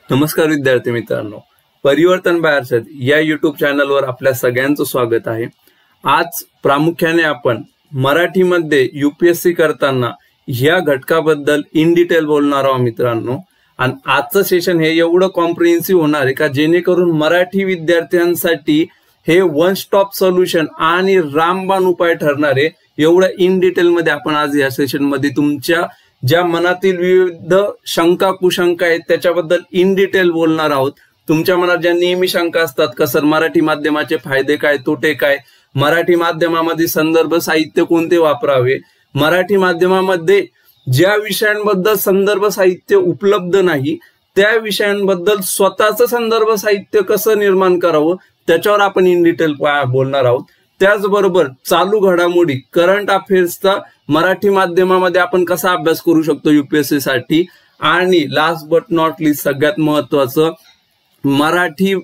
नमस्कार विद्यार्थी मित्रांनो, परिवर्तन बाय अर्षद या यूट्यूब चॅनलवर आपल्या सगळ्यांचं स्वागत आहे। आज प्रामुख्याने आपण मराठीमध्ये यूपीएससी करताना या घटकाबद्दल इन डिटेल बोलणार आहोत मित्रांनो। आणि आजचं सेशन हे एवढं कॉम्प्रिहेन्सिव्ह होणार आहे का जेणेकरून मराठी विद्यार्थ्यांसाठी हे वन स्टॉप सोल्युशन आणि रामबाण उपाय ठरणार आहे। एवढं इन डिटेल मध्ये आपण आज या सेशन मध्ये तुमच्या ज्या मनातील विविध शंका कुशंका आहेत त्याच्याबद्दल इन डिटेल बोलणार आहोत। तुमच्या मनात ज्या नेहमी शंका असतात का सर मराठी माध्यमाचे फायदे काय तोटे काय, मराठी माध्यमामध्ये संदर्भ साहित्य कोणते वापरावे, मराठी माध्यमामध्ये ज्या विषयांबद्दल संदर्भ साहित्य उपलब्ध नाही त्या विषयांबद्दल स्वतःचं संदर्भ साहित्य कसं निर्माण करावं त्याच्यावर आपण इन डिटेल बोलणार आहोत। त्याचबरोबर चालू घडामोडी करंट अफेअर्सचा मराठी माध्यमामध्ये आपण कसा अभ्यास करू शकतो यूपीएससी साठी, आणि लास्ट बट नॉट लिस्ट सगळ्यात महत्त्वाचं मराठी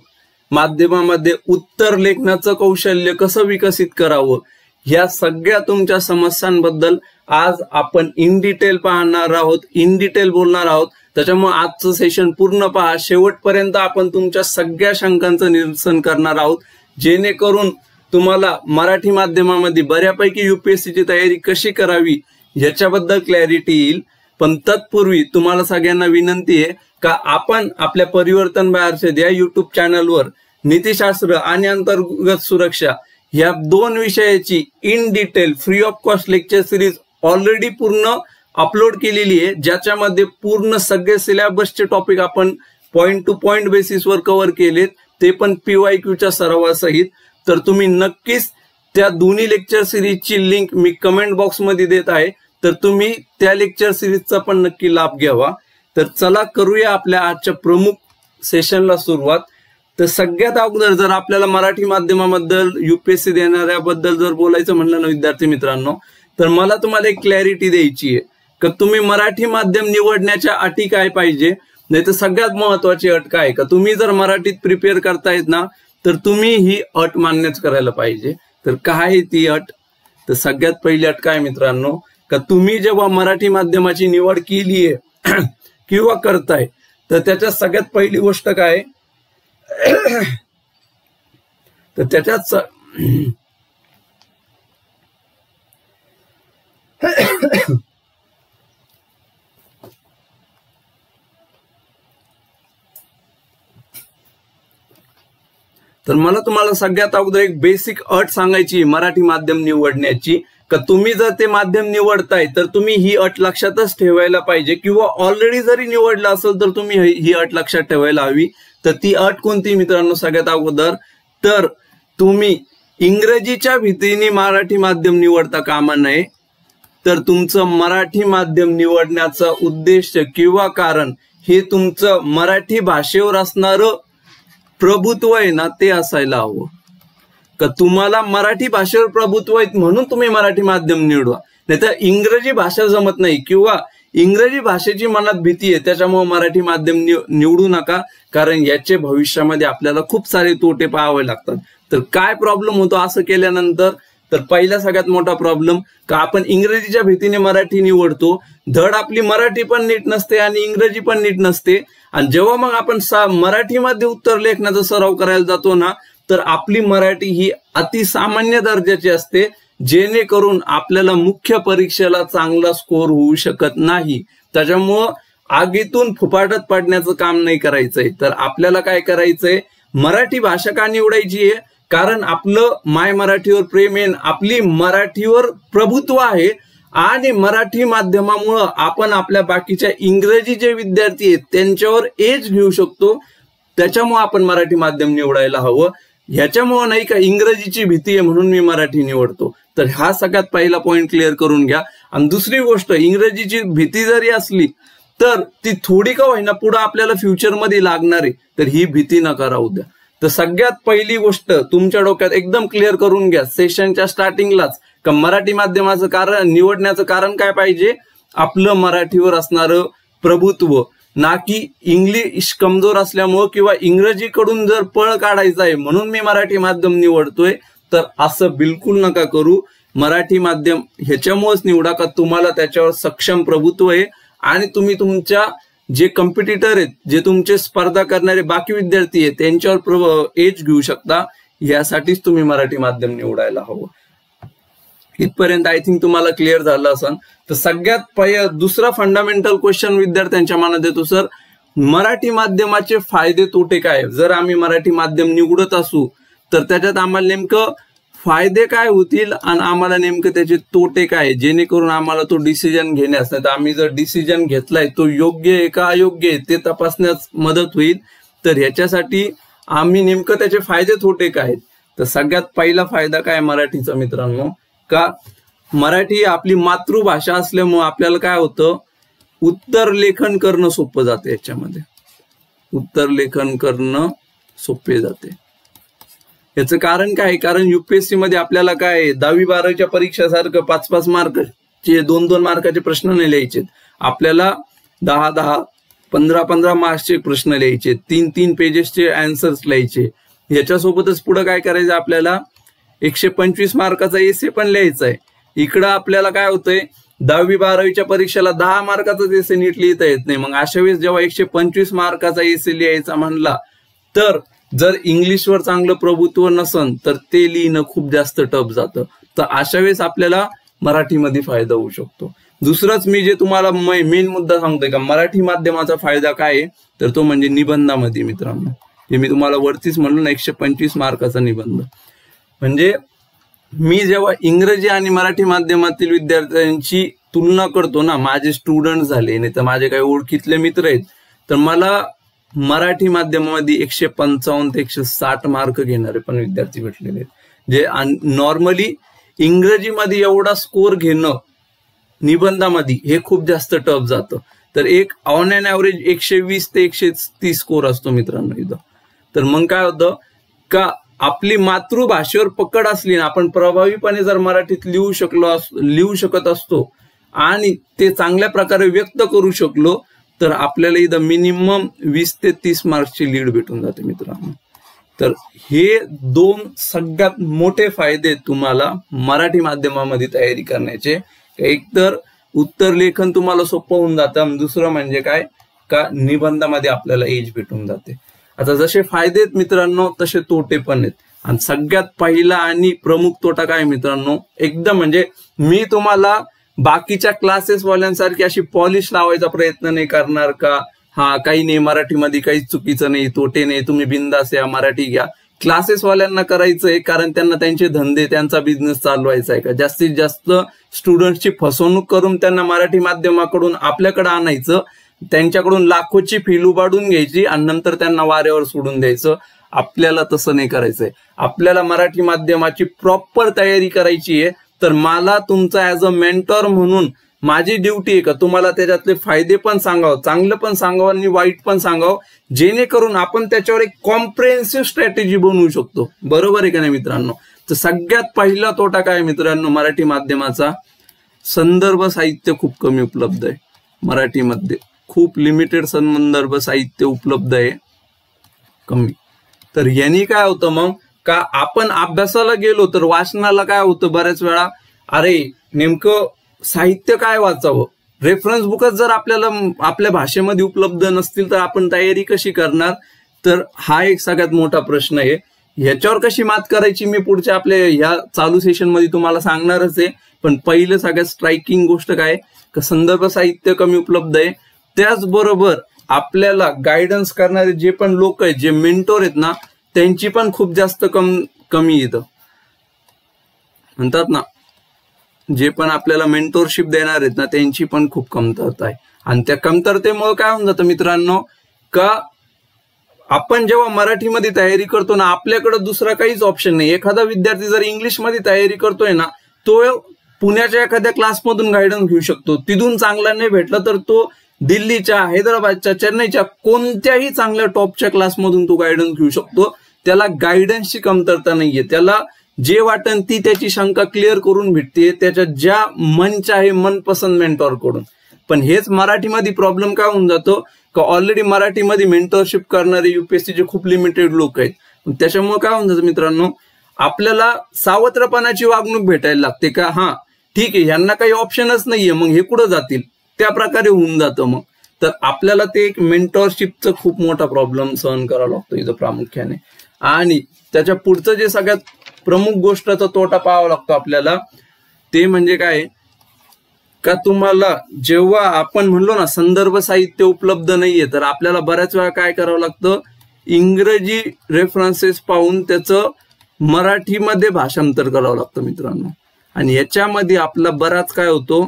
माध्यमामध्ये उत्तर लेखनाचं कौशल्य कसं विकसित करावं, या सगळ्या तुमच्या समस्यांबद्दल आज आपण इन डिटेल पाहणार आहोत, इन डिटेल बोलणार आहोत। त्याच्यामुळे आजचं सेशन पूर्ण पहा, शेवटपर्यंत आपण तुमच्या सगळ्या शंकांचं निरसन करणार आहोत जेणेकरून तुम्हाला मराठी माध्यमामध्ये बऱ्यापैकी यूपीएससीची तयारी कशी करावी याच्याबद्दल क्लॅरिटी येईल। पण तत्पूर्वी तुम्हाला सगळ्यांना विनंती आहे का आपण आपल्या परिवर्तन बाय अर्षद या यूट्यूब चॅनलवर नीतिशास्त्र आणि अंतर्गत सुरक्षा या दोन विषयाची in detail free of cost lecture series already पूर्ण अपलोड केलेली आहे, ज्याच्यामध्ये पूर्ण सगळे सिलेबसचे टॉपिक आपण पॉइंट टू पॉइंट बेसिसवर कव्हर केलेत, ते पण PYQच्या सरावासहित। तर तुम्ही नक्कीच त्या दोन्ही लेक्चर सिरीजची लिंक मी कमेंट बॉक्स मध्ये देत आहे, तर तुम्ही त्या लेक्चर सिरीजचा पण नक्की लाभ घ्यावा। तर चला करूया आपल्या आजच्या प्रमुख सेशनला सुरुवात। तर सगळ्यात अगोदर जर आपल्याला मराठी माध्यमाबद्दल यूपीएससी देणाऱ्याबद्दल जर बोलायचं म्हणलं ना विद्यार्थी मित्रांनो, तर मला तुम्हाला एक क्लॅरिटी द्यायची आहे का तुम्ही मराठी माध्यम निवडण्याच्या अटी काय पाहिजे, नाही तर सगळ्यात महत्वाची अट काय का तुम्ही जर मराठीत प्रिपेअर करतायत ना तर तुम्ही ही अट मान्यच करायला पाहिजे। तर काय ती अट, तर सगळ्यात पहिली अट काय मित्रांनो का तुम्ही जेव्हा मराठी माध्यमाची निवड केली आहे किंवा करताय तर त्याच्यात सगळ्यात पहिली गोष्ट काय तर त्याच्यात तर मला तुम्हाला सगळ्यात अगोदर एक बेसिक अट सांगायची मराठी माध्यम निवडण्याची का तुम्ही जर ते माध्यम निवडताय तर तुम्ही ही अट लक्षातच ठेवायला पाहिजे, किंवा ऑलरेडी जरी निवडलं असेल तर तुम्ही ही अट लक्षात ठेवायला हवी। तर ती अट कोणती मित्रांनो, सगळ्यात अगोदर तर तुम्ही इंग्रजीच्या भीतीने मराठी माध्यम निवडता कामा नये। तर तुमचं मराठी माध्यम निवडण्याचा उद्देश किंवा कारण हे तुमचं मराठी भाषेवर असणारं प्रभुत्व आहे ना ते असायला हवं का तुम्हाला मराठी भाषेवर प्रभुत्व आहे म्हणून तुम्ही मराठी माध्यम निवडवा, नाही तर इंग्रजी भाषा जमत नाही किंवा इंग्रजी भाषेची मनात भीती आहे त्याच्यामुळे मराठी माध्यम निवडू नका, कारण याचे भविष्यामध्ये आपल्याला खूप सारे तोटे पाहावे लागतात। तर काय प्रॉब्लेम होतो असं केल्यानंतर, तर पहिला सगळ्यात मोठा प्रॉब्लेम का आपण इंग्रजीच्या भीतीने मराठी निवडतो, धड आपली मराठी पण नीट नसते आणि इंग्रजी पण नीट नसते, आणि जेव्हा मग आपण मराठीमध्ये उत्तर लेखनाचा सराव करायला जातो ना तर आपली मराठी ही अतिसामान्य दर्जाची असते, जेणेकरून आपल्याला मुख्य परीक्षेला चांगला स्कोर होऊ शकत नाही। त्याच्यामुळं आगीतून फुफाटत पडण्याचं काम नाही करायचंय। तर आपल्याला काय करायचंय, मराठी भाषा का निवडायची आहे, कारण आपलं माय मराठीवर प्रेम आहे, आपली मराठीवर प्रभुत्व आहे, आणि मराठी माध्यमामुळं आपण आपल्या बाकीच्या इंग्रजी जे विद्यार्थी आहेत त्यांच्यावर एज घेऊ शकतो, त्याच्यामुळे आपण मराठी माध्यम निवडायला हवं। ह्याच्यामुळे नाही का इंग्रजीची भीती आहे म्हणून मी मराठी निवडतो। तर हा सगळ्यात पहिला पॉइंट क्लिअर करून घ्या। आणि दुसरी गोष्ट, इंग्रजीची भीती जरी असली तर ती थोडी का होईना पुढे आपल्याला फ्युचरमध्ये लागणार आहे, तर ही भीती नका राहू द्या। तर सगळ्यात पहिली गोष्ट तुमच्या डोक्यात एकदम क्लिअर करून घ्या सेशनच्या स्टार्टिंगलाच का मराठी माध्यमाचं कारण निवडण्याचं कारण काय पाहिजे, आपलं मराठीवर असणारं प्रभुत्व, ना की इंग्लिश कमजोर असल्यामुळं किंवा इंग्रजीकडून जर पळ काढायचा आहे म्हणून मी मराठी माध्यम निवडतोय, तर असं बिलकुल नका करू। मराठी माध्यम ह्याच्यामुळेच निवडा का तुम्हाला त्याच्यावर सक्षम प्रभुत्व आहे आणि तुम्ही तुमच्या जे कॉम्पिटिटर आहेत, जे तुमचे स्पर्धा करणारे बाकी विद्यार्थी आहेत, त्यांच्यावर एज घेऊ शकता, यासाठीच तुम्ही मराठी माध्यम निवडायला हवं. इथपर्यंत आय थिंक तुम्हाला क्लिअर झालं असेल. तर सगळ्यात दुसरा फंडामेंटल क्वेश्चन विद्यार्थ्यांच्या मनात येतो, सर मराठी माध्यमाचे फायदे तोटे काय? जर आम्ही मराठी माध्यम निवडत असू तर त्याच्यात आम्हाला नेमकं फायदे काय होतील आणि आम्हाला नेमकं त्याचे तोटे काय, जेणेकरून आम्हाला तो डिसिजन घेण्यास, नाही तर आम्ही जर डिसिजन घेतलाय तो योग्य आहे का अयोग्य आहे ते तपासण्यास मदत होईल. तर ह्याच्यासाठी आम्ही नेमकं त्याचे फायदे तोटे काय आहेत. तर सगळ्यात पहिला फायदा काय मराठीचा मित्रांनो, का मराठी आपली मातृभाषा असल्यामुळे आपल्याला काय होतं, उत्तर लेखन करणं सोपं जाते. याच्यामध्ये उत्तर लेखन करणं सोपे जाते. याचं कारण काय, कारण युपीएससी मध्ये आपल्याला काय 10वी-12वीच्या परीक्षासारखं 5-5 मार्कचे 2-2 मार्काचे प्रश्न नाही लिहायचे. आपल्याला 10-10, 15-15 मार्क्सचे प्रश्न लिहायचे, 3-3 पेजेसचे आन्सर्स लिहायचे. याच्यासोबतच पुढे काय करायचं, आपल्याला 125 मार्काचा एसे पण लिहायचा आहे. इकडं आपल्याला काय होतंय, 10वी-12वीच्या परीक्षेला 10 मार्काचा एसे नीट लिहिता येत नाही. मग अशा वेळेस जेव्हा 125 मार्काचा एसे लिहायचा म्हणला, तर जर इंग्लिशवर चांगलं प्रभुत्व नसन तर ते लिहिणं खूप जास्त टफ जातं. तर अशा वेळेस आपल्याला मराठीमध्ये फायदा होऊ शकतो. दुसरंच मी जे तुम्हाला मेन मुद्दा सांगतोय का मराठी माध्यमाचा फायदा काय आहे, तर तो म्हणजे निबंधामध्ये मित्रांनो. जे मी तुम्हाला वरतीच म्हणलो ना, 125 मार्काचा निबंध. म्हणजे मी जेव्हा इंग्रजी आणि मराठी माध्यमातील विद्यार्थ्यांची तुलना करतो ना, माझे स्टुडंट झाले नाही तर माझे काही ओळखीतले मित्र आहेत, तर मला मराठी माध्यमामध्ये 155 ते 160 मार्क घेणारे पण विद्यार्थी भेटलेले आहेत. जे नॉर्मली इंग्रजीमध्ये एवढा स्कोर घेणं निबंधामध्ये हे खूप जास्त टफ जातं. तर एक ऑन अँड ॲव्हरेज 120 ते 130 स्कोर असतो मित्रांनो इथं. तर मग काय होतं का, आपली मातृभाषेवर पकड असली ना, आपण प्रभावीपणे जर मराठीत लिहू शकत असतो आणि ते चांगल्या प्रकारे व्यक्त करू शकलो, तर आपल्याला इथं मिनिमम 20 ते 30 मार्क्सची लीड भेटून जाते मित्रांनो. तर हे 2 सगळ्यात मोठे फायदे तुम्हाला मराठी माध्यमामध्ये तयारी करण्याचे. एक तर उत्तर लेखन तुम्हाला सोपं होऊन जातं, दुसरं म्हणजे काय का निबंधामध्ये आपल्याला एज भेटून जाते. आता जसे फायदे आहेत मित्रांनो तसे तोटे पण आहेत. आणि सगळ्यात पहिला आणि प्रमुख तोटा काय मित्रांनो, एकदम म्हणजे मी तुम्हाला बाकीच्या क्लासेसवाल्यांसारखी अशी पॉलिश लावायचा प्रयत्न नाही करणार का, हा काही नाही मराठीमध्ये काहीच चुकीचं नाही, तोटे नाही, तुम्ही बिंदास या मराठी घ्या. क्लासेसवाल्यांना करायचंय कारण त्यांना त्यांचे धंदे, त्यांचा बिझनेस चालवायचा आहे का, जास्तीत जास्त स्टुडंट्सची फसवणूक करून त्यांना मराठी माध्यमाकडून आपल्याकडे आणायचं, त्यांच्याकडून लाखोची फी लुबाडून घ्यायची आणि नंतर त्यांना वाऱ्यावर सोडून द्यायचं. आपल्याला तसं नाही करायचंय. आपल्याला मराठी माध्यमाची प्रॉपर तयारी करायची आहे. तर मला तुमचा ऍज अ मेंटॉर म्हणून माझी ड्युटी आहे का तुम्हाला त्याच्यातले फायदे पण सांगावं, चांगलं पण सांगावं आणि वाईट पण सांगावं, जेणेकरून आपण त्याच्यावर एक कॉम्प्रिहेन्सिव्ह स्ट्रॅटेजी बनवू शकतो. बरोबर आहे का नाही मित्रांनो. तर सगळ्यात पहिला तोटा काय मित्रांनो मराठी माध्यमाचा, संदर्भ साहित्य खूप कमी उपलब्ध आहे. मराठीमध्ये खूप लिमिटेड संदर्भ साहित्य उपलब्ध आहे, कमी. तर यांनी काय होतं मग का, आपण अभ्यासाला गेलो तर वाचनाला काय होतं बऱ्याच वेळा, अरे नेमकं साहित्य काय वाचावं, रेफरन्स बुकच जर आपल्याला आपल्या भाषेमध्ये उपलब्ध नसतील तर आपण तयारी कशी करणार. तर हा एक सगळ्यात मोठा प्रश्न आहे. ह्याच्यावर कशी मात करायची मी पुढच्या आपल्या ह्या चालू सेशन मध्ये तुम्हाला सांगणारच आहे. पण पहिलं सगळ्यात स्ट्रायकिंग गोष्ट काय का, संदर्भ साहित्य कमी उपलब्ध आहे. त्याचबरोबर आपल्याला गायडन्स करणारे जे पण लोक आहेत, जे मेंटोर आहेत ना, त्यांची पण खूप जास्त कमी येतं. म्हणतात ना, जे पण आपल्याला मेंटोरशिप देणार आहेत ना, त्यांची पण खूप कमतरता आहे. आणि त्या कमतरतेमुळे काय होऊन जातं मित्रांनो का, आपण जेव्हा मराठीमध्ये तयारी करतो ना, आपल्याकडे दुसरा काहीच ऑप्शन नाही. एखादा विद्यार्थी जर इंग्लिशमध्ये तयारी करतोय ना, तो पुण्याच्या एखाद्या क्लासमधून गायडन्स घेऊ शकतो. तिथून चांगला नाही भेटला तर तो दिल्लीच्या, हैदराबादच्या, चेन्नईच्या कोणत्याही चांगल्या टॉपच्या क्लासमधून तो गायडन्स घेऊ शकतो. त्याला गायडन्सची कमतरता नाहीये. त्याला जे वाटन ती त्याची शंका क्लिअर करून भेटते त्याच्या ज्या मनच्या आहे मनपसंत मेंटॉर कडून. पण हेच मराठीमध्ये प्रॉब्लेम काय होऊन जातो का, ऑलरेडी मराठीमध्ये मेंटॉरशिप करणारे युपीएससीचे खूप लिमिटेड लोक आहेत. त्याच्यामुळे काय होऊन जातं मित्रांनो, आपल्याला सावत्रपणाची वागणूक भेटायला लागते का, हा ठीक आहे यांना काही ऑप्शनच नाहीये, मग हे कुठं जातील, त्या प्रकारे होऊन जातं. मग तर आपल्याला ते एक मेंटॉरशिपचं खूप मोठा प्रॉब्लेम सहन करावा लागतो इथं प्रामुख्याने. आणि त्याच्या पुढचं जे सगळ्यात प्रमुख गोष्टचा तोटा पाहावा लागतो आपल्याला, ते म्हणजे काय का तुम्हाला जेव्हा आपण म्हणलो ना संदर्भ साहित्य उपलब्ध नाहीये, तर आपल्याला बऱ्याच वेळा काय करावं लागतं, इंग्रजी रेफरन्सेस पाहून त्याचं मराठीमध्ये भाषांतर करावं लागतं मित्रांनो. आणि याच्यामध्ये आपला बराच काय होतो,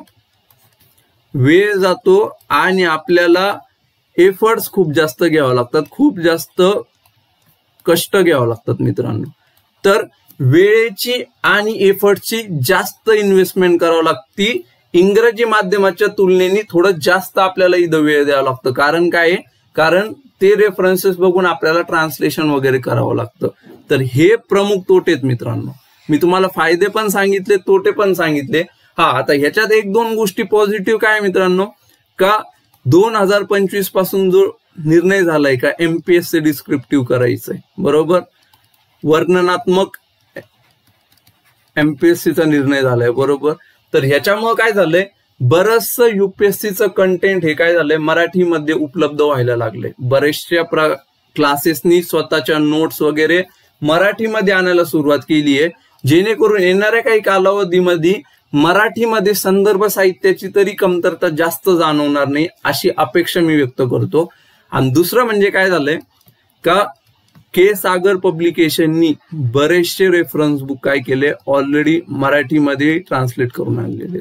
वेळ जातो आणि आपल्याला एफर्ट्स खूप जास्त घ्यावं लागतात, खूप जास्त कष्ट घ्यावं लागतात मित्रांनो. तर वेळेची आणि एफर्टची जास्त इन्व्हेस्टमेंट करावं लागती. इंग्रजी माध्यमाच्या तुलनेने थोडं जास्त आपल्याला इथं वेळ द्यावा लागतं. कारण काय, कारण ते रेफरन्सेस बघून आपल्याला ट्रान्सलेशन वगैरे करावं लागतं. तर हे प्रमुख तोटे आहेत मित्रांनो. मी तुम्हाला फायदे पण सांगितले, तोटे पण सांगितले. हा, आता ह्याच्यात एक दोन गोष्टी पॉझिटिव्ह काय मित्रांनो, का 2025 पासून जो निर्णय झालाय का MPSC डिस्क्रिप्टिव्ह करायचंय, बरोबर, वर्णनात्मक MPSCचा निर्णय झालाय, बरोबर. तर ह्याच्यामुळे काय झालंय, बरंचसं UPSCचं कंटेंट हे काय झालंय मराठीमध्ये उपलब्ध व्हायला लागले. बरेचशा क्लासेसनी स्वतःच्या नोट्स वगैरे मराठीमध्ये आणायला सुरुवात केली आहे, जेणेकरून येणाऱ्या काही कालावधीमध्ये मराठीमध्ये संदर्भ साहित्याची तरी कमतरता जास्त जाणवणार नाही, अशी अपेक्षा मी व्यक्त करतो. आणि दुसरं म्हणजे काय झालंय का के सागर पब्लिकेशननी बरेचसे रेफरन्स बुक काय केले, ऑलरेडी मराठीमध्ये ट्रान्सलेट करून आणलेले.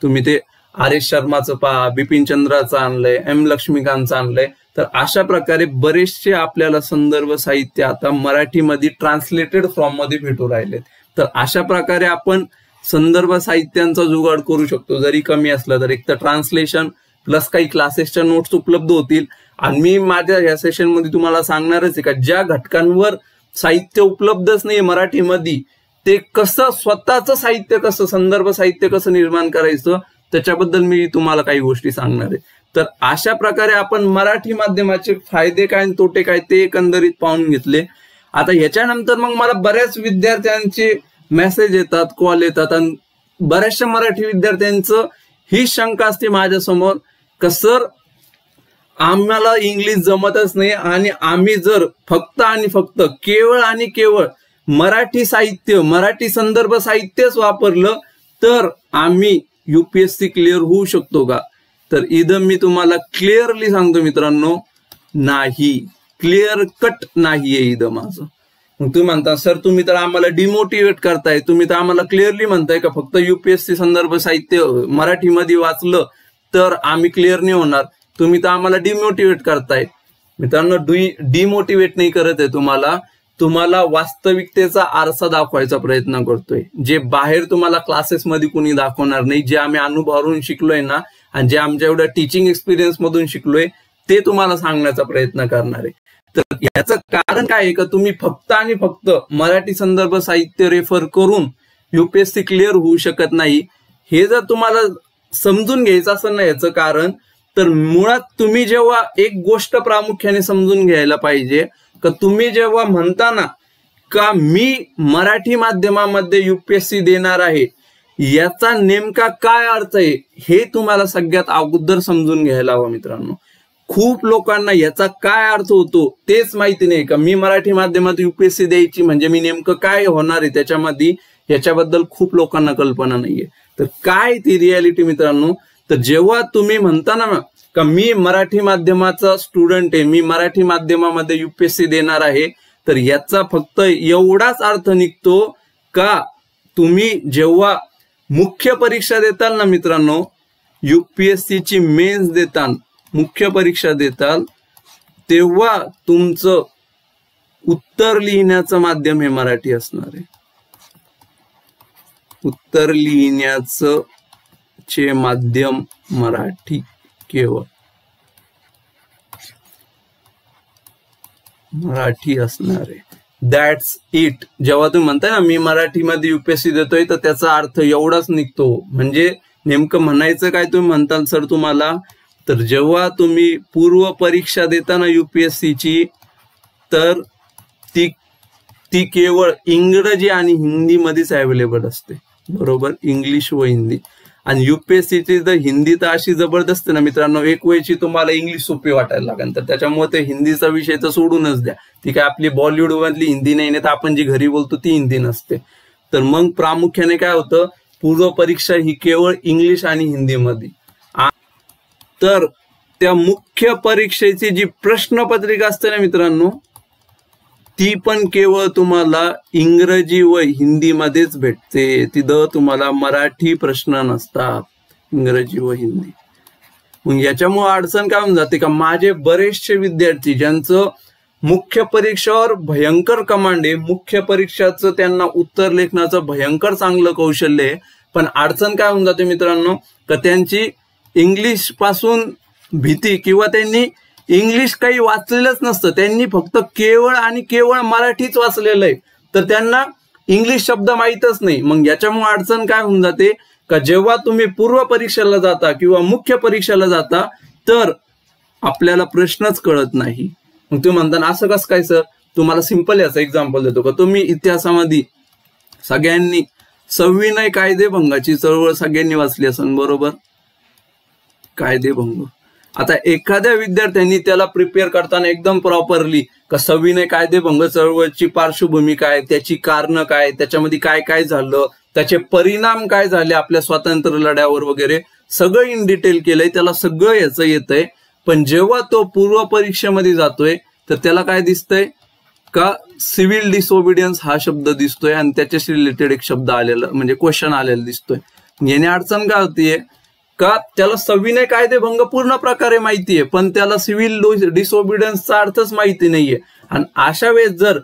तुम्ही ते RS शर्माचं पहा, बिपिन चंद्राचं आणलंय, M लक्ष्मीकांतचं आणलंय. तर अशा प्रकारे बरेचसे आपल्याला संदर्भ साहित्य आता मराठीमध्ये ट्रान्सलेटेड फॉर्म मध्ये भेटू राहिलेत. तर अशा प्रकारे आपण संदर्भ साहित्यांचा जुगाड करू शकतो, जरी कमी असला तर. एक तर ट्रान्सलेशन प्लस काही क्लासेसच्या नोट्स उपलब्ध होतील. आणि मी माझ्या या सेशन मध्ये तुम्हाला सांगणारच आहे का ज्या घटकांवर साहित्य उपलब्धच नाही मराठीमध्ये, ते कसं स्वतःचं साहित्य, कसं संदर्भ साहित्य कसं निर्माण करायचं, त्याच्याबद्दल मी तुम्हाला काही गोष्टी सांगणार आहे. तर अशा प्रकारे आपण मराठी माध्यमाचे फायदे काय आणि तोटे काय ते एकंदरीत पाहून घेतले. आता ह्याच्यानंतर मग मला बऱ्याच विद्यार्थ्यांचे मेसेज येतात, कॉल येतात, आणि बऱ्याचशा मराठी विद्यार्थ्यांचं ही शंका असते माझ्यासमोर का सर आम्हाला इंग्लिश जमतच नाही, आणि आम्ही जर फक्त आणि फक्त केवळ आणि केवळ मराठी साहित्य, मराठी संदर्भ साहित्यच वापरलं तर आम्ही UPSC क्लिअर होऊ शकतो का? तर इथं मी तुम्हाला क्लिअरली सांगतो मित्रांनो, नाही, क्लिअर कट नाहीये इथं माझं. मग तुम्ही म्हणता सर तुम्ही तर आम्हाला डिमोटिवेट करताय, तुम्ही तर आम्हाला क्लिअरली म्हणताय का फक्त UPSC संदर्भ साहित्य मराठीमध्ये वाचलं तर आम्ही क्लिअर नाही होणार, तुम्ही तर आम्हाला डिमोटिवेट करताय. मित्रांनो, डिमोटिवेट नाही करत आहे तुम्हाला वास्तविकतेचा आरसा दाखवायचा प्रयत्न करतोय, जे बाहेर तुम्हाला क्लासेसमध्ये कुणी दाखवणार नाही. जे आम्ही अनुभवावरून शिकलोय ना, आणि जे आमच्या एवढ्या टीचिंग एक्सपिरियन्स मधून शिकलोय ते तुम्हाला सांगण्याचा प्रयत्न करणार आहे. तर याचं कारण काय आहे का तुम्ही फक्त आणि फक्त मराठी संदर्भ साहित्य रेफर करून UPSC क्लिअर होऊ शकत नाही, हे जर तुम्हाला समजून घ्यायचं असेल ना याचं कारण, तर मुळात तुम्ही जेव्हा एक गोष्ट प्रामुख्याने समजून घ्यायला पाहिजे का तुम्ही जेव्हा म्हणता ना का मी मराठी माध्यमामध्ये UPSC देणार आहे, याचा नेमका काय अर्थ आहे हे तुम्हाला सगळ्यात अगोदर समजून घ्यायला हवं मित्रांनो. खूप लोकांना याचा काय अर्थ होतो तेच माहिती नाही का मी मराठी माध्यमात UPSC द्यायची म्हणजे मी नेमकं काय होणार आहे त्याच्यामध्ये, याच्याबद्दल खूप लोकांना कल्पना नाहीये. तर काय ती रियालिटी मित्रांनो, तर जेव्हा तुम्ही म्हणता ना का मी मराठी माध्यमाचा स्टुडंट आहे, मी मराठी माध्यमामध्ये UPSC देणार आहे, तर याचा फक्त एवढाच अर्थ निघतो का तुम्ही जेव्हा मुख्य परीक्षा देताल ना मित्रांनो, UPSC ची मेन्स देताल, मुख्य परीक्षा देताल, तेव्हा तुमचं उत्तर लिहिण्याचं माध्यम हे मराठी असणार आहे. उत्तर लिहिण्याचं चे माध्यम मराठी, केवळ मराठी असणार आहे. That's it. जेव्हा तुम्ही म्हणताय ना मी मराठीमध्ये UPSC देतोय, तर त्याचा अर्थ एवढाच निघतो. म्हणजे नेमकं म्हणायचं काय तुम्ही म्हणताल सर तुम्हाला, तर जेव्हा तुम्ही पूर्व परीक्षा देताना UPSC ची, तर ती केवळ इंग्रजी आणि हिंदी मध्येच अवेलेबल असते, बरोबर, इंग्लिश व हिंदी. आणि युपीएससीची जर हिंदी तर अशी जबरदस्त ना मित्रांनो, एक वेळची तुम्हाला इंग्लिश सोपी वाटायला लागेल, तर त्याच्यामुळे ते हिंदीचा विषय तर सोडूनच द्या. ती काय आपली बॉलिवूड मधली हिंदी नाही, तर आपण जी घरी बोलतो ती हिंदी नसते. तर मग प्रामुख्याने काय होतं, पूर्व परीक्षा ही केवळ इंग्लिश आणि हिंदीमध्ये. तर त्या मुख्य परीक्षेची जी प्रश्नपत्रिका असते ना मित्रांनो, ती पण केवळ तुम्हाला इंग्रजी व हिंदीमध्येच भेटते. तिथं तुम्हाला मराठी प्रश्न नसतात, इंग्रजी व हिंदी. मग याच्यामुळे अडचण काय होऊन जाते का, माझे बरेचसे विद्यार्थी ज्यांचं मुख्य परीक्षेवर भयंकर कमांड आहे, मुख्य परीक्षाचं त्यांना उत्तर लेखनाचं भयंकर चांगलं कौशल्य आहे, पण अडचण काय होऊन जाते मित्रांनो, का त्यांची इंग्लिश पासून भीती, किंवा त्यांनी इंग्लिश काही वाचलेलंच नसतं, त्यांनी फक्त केवळ आणि केवळ मराठीच वाचलेलं आहे, तर त्यांना इंग्लिश शब्द माहीतच नाही. मग याच्यामुळे अडचण काय होऊन जाते का, जेव्हा तुम्ही पूर्व परीक्षेला जाता किंवा मुख्य परीक्षेला जाता तर आपल्याला प्रश्नच कळत नाही. मग तुम्ही म्हणता असं कसं काय सर, तुम्हाला सिंपल याचं एक्झाम्पल देतो का, तुम्ही इतिहासामध्ये सगळ्यांनी सविनय कायदेभंगाची चळवळ सगळ्यांनी वाचली असेल, बरोबर? कायदेभंग. आता एखाद्या विद्यार्थ्यांनी त्याला प्रिपेअर करताना एकदम प्रॉपरली का सविनय कायदेभंग चळवळीची पार्श्वभूमी काय, त्याची कारण काय, त्याच्यामध्ये काय काय झालं, त्याचे परिणाम काय झाले आपल्या स्वातंत्र्य लढ्यावर वगैरे सगळं इन डिटेल केलंय, त्याला सगळं याचं येतंय. पण जेव्हा तो पूर्व परीक्षेमध्ये जातोय तर त्याला काय दिसतंय का, सिव्हिल डिसओबिडियन्स हा शब्द दिसतोय आणि त्याच्याशी रिलेटेड एक शब्द आलेला म्हणजे क्वेश्चन आलेला दिसतोय. याने अडचण काय होतीये का, त्याला सविनय कायदेभंग पूर्ण प्रकारे माहिती आहे, पण त्याला सिव्हिल डिसओबिडियन्सचा अर्थच माहिती नाहीये. आणि अशा वेळेस जर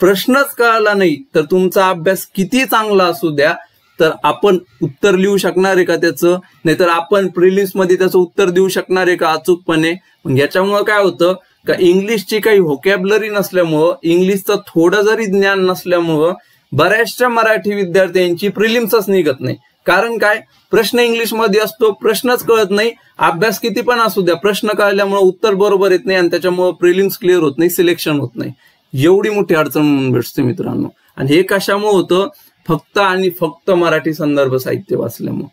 प्रश्नच कळाला नाही तर तुमचा अभ्यास किती चांगला असू द्या, तर आपण उत्तर लिहू शकणार आहे का त्याचं, नाहीतर आपण प्रिलिम्स मध्ये त्याचं उत्तर देऊ शकणार आहे का अचूकपणे. मग याच्यामुळे काय होतं का, इंग्लिशची काही व्होकॅब्युलरी नसल्यामुळं, इंग्लिशचं थोडं जरी ज्ञान नसल्यामुळं बऱ्याचशा मराठी विद्यार्थ्यांची प्रिलिम्सच निघत नाही. कारण काय, प्रश्न इंग्लिश मध्ये असतो, प्रश्नच कळत नाही, अभ्यास किती पण असू द्या, प्रश्न कळल्यामुळे उत्तर बरोबर येत नाही आणि त्याच्यामुळे प्रिलिम्स क्लिअर होत नाही, सिलेक्शन होत नाही. एवढी मोठी अडचण म्हणून भेटते मित्रांनो. आणि हे कशामुळे होतं, फक्त आणि फक्त मराठी संदर्भ साहित्य वाचल्यामुळे.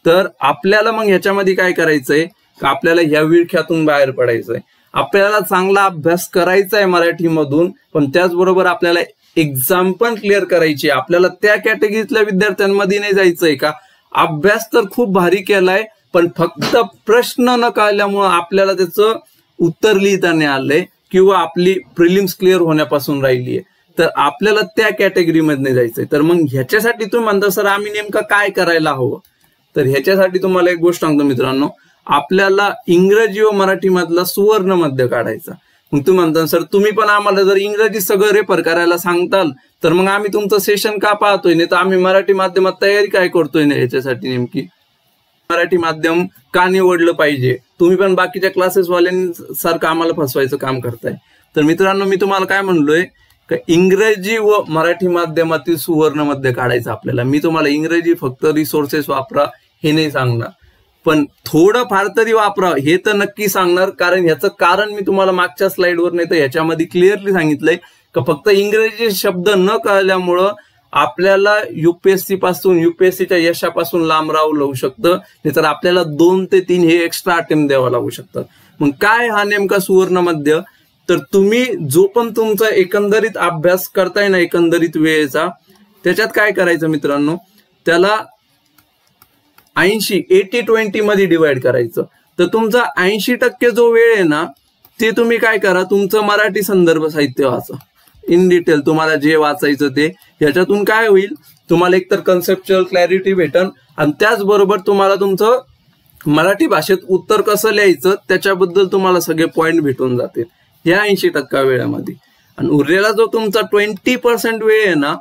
तर आपल्याला मग ह्याच्यामध्ये काय करायचंय का, आपल्याला ह्या विळख्यातून बाहेर पडायचंय, आपल्याला चांगला अभ्यास करायचा आहे मराठीमधून, पण त्याचबरोबर आपल्याला एक्झाम पण क्लिअर करायची. आपल्याला त्या कॅटेगरीतल्या विद्यार्थ्यांमध्ये नाही जायचंय का, अभ्यास तर खूप भारी केलाय पण फक्त प्रश्न न कळल्यामुळे आपल्याला त्याचं उत्तर लिहिता नाही आलंय किंवा आपली प्रिलिम्स क्लिअर होण्यापासून राहिलीय, तर आपल्याला त्या कॅटेगरीमध्ये जायचंय. तर मग ह्याच्यासाठी तुम्ही म्हणता सर आम्ही नेमकं काय करायला हवं, तर ह्याच्यासाठी तुम्हाला एक गोष्ट सांगतो मित्रांनो, आपल्याला इंग्रजी व मराठी मधला सुवर्ण मध्य काढायचा. मग तुम्ही म्हणता सर तुम्ही पण आम्हाला जर इंग्रजी सगळं रेफर करायला सांगताल तर मग आम्ही तुमचं सेशन का पाहतोय, नाही तर आम्ही मराठी माध्यमात तयारी काय करतोय ना, याच्यासाठी नेमकी मराठी माध्यम का निवडलं पाहिजे, तुम्ही पण बाकीच्या क्लासेसवाल्यांसारखं आम्हाला फसवायचं काम करताय. तर मित्रांनो मी तुम्हाला काय म्हणलोय का, इंग्रजी व मराठी माध्यमातील सुवर्ण मध्य काढायचं आपल्याला. मी तुम्हाला इंग्रजी फक्त रिसोर्सेस वापरा हे नाही सांगणार, पण थोडं फार तरी वापरा हे तर नक्की सांगणार. कारण ह्याचं कारण मी तुम्हाला मागच्या स्लाइडवर नाही तर ह्याच्यामध्ये क्लिअरली सांगितलंय का, फक्त इंग्रजी शब्द न कळल्यामुळं आपल्याला युपीएससी पासून, युपीएससीच्या यशापासून लांब राहावं लागू शकतं, नाहीतर आपल्याला 2 ते 3 हे एक्स्ट्रा अटेम्प्ट द्यावा लागू शकतात. मग काय हा नेमका सुवर्ण मध्य, तर तुम्ही जो पण तुमचा एकंदरीत अभ्यास करताय ना, एकंदरीत वेळेचा, त्याच्यात काय करायचं मित्रांनो, त्याला 80-20 मध्ये डिवाइड करायचं. तर तुमचा 80% जो वेळ आहे ना, ते तुम्ही काय करा, तुमचं मराठी संदर्भ साहित्य वाचा इन डिटेल. तुम्हाला जे वाचायचं ते, याच्यातून काय होईल, तुम्हाला एकतर कन्सेप्च्युअल क्लॅरिटी भेटन आणि त्याचबरोबर तुम्हाला तुमचं मराठी भाषेत उत्तर कसं लिहायचं त्याच्याबद्दल तुम्हाला सगळे पॉइंट भेटून जातील या 80% वेळामध्ये. आणि उरलेला जो तुमचा 20% वेळ आहे ना,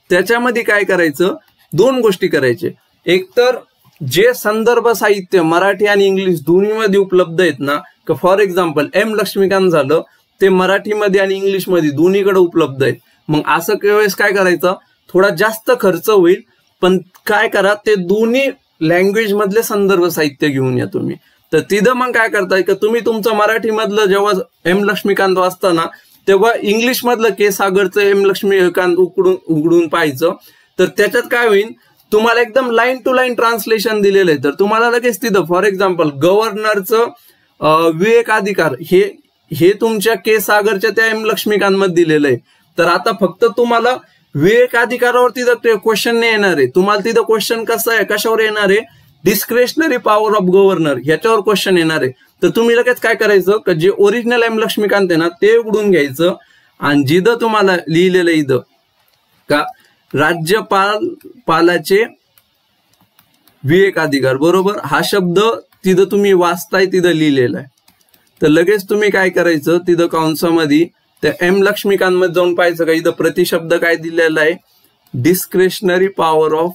त्याच्यामध्ये काय करायचं, 2 गोष्टी करायचे. एकतर जे संदर्भ साहित्य मराठी आणि इंग्लिश दोन्हीमध्ये उपलब्ध आहेत ना, फॉर एक्झाम्पल एम लक्ष्मीकांत झालं, ते मराठीमध्ये आणि इंग्लिशमध्ये दोन्हीकडे उपलब्ध आहेत. मग असं वेळेस काय करायचं, थोडा जास्त खर्च होईल पण काय करा, ते दोन्ही लँग्वेज मधले संदर्भ साहित्य घेऊन या तुम्ही. तर तिथं मग काय करताय का, तुम्ही तुमचं मराठी मधलं जेव्हा एम लक्ष्मीकांत वाचताना तेव्हा इंग्लिश मधलं के सागरचं एम लक्ष्मीकांत उघडून पाहायचं. तर त्याच्यात काय होईल, तुम्हाला एकदम लाईन टू लाईन ट्रान्सलेशन दिलेलं आहे, तर तुम्हाला लगेच तिथं फॉर एक्झाम्पल गव्हर्नरचं विवेक अधिकार हे तुमच्या के सागरच्या त्या एम लक्ष्मीकांत मध्ये दिलेलं आहे. तर आता फक्त तुम्हाला विवेक अधिकारावर तिथं क्वेश्चन नाही येणार आहे. तुम्हाला तिथं क्वेश्चन कसं आहे, कशावर येणार आहे, डिस्क्रेशनरी पॉवर ऑफ गव्हर्नर ह्याच्यावर क्वेश्चन येणार आहे. तर तुम्ही लगेच काय करायचं का जे ओरिजिनल एम लक्ष्मीकांत आहे ना ते उघडून घ्यायचं आणि जिथं तुम्हाला लिहिलेलं इथं का राज्यपालाचे विवेक अधिकार बरोबर हा शब्द तिथं तुम्ही वाचताय तिथं लिहिलेला आहे. तर लगेच तुम्ही काय करायचं तिथं कंसामध्ये त्या एम लक्ष्मीकांत मध्ये जाऊन पाहायचं का इथं प्रतिशब्द काय दिलेला आहे, डिस्क्रेशनरी पॉवर ऑफ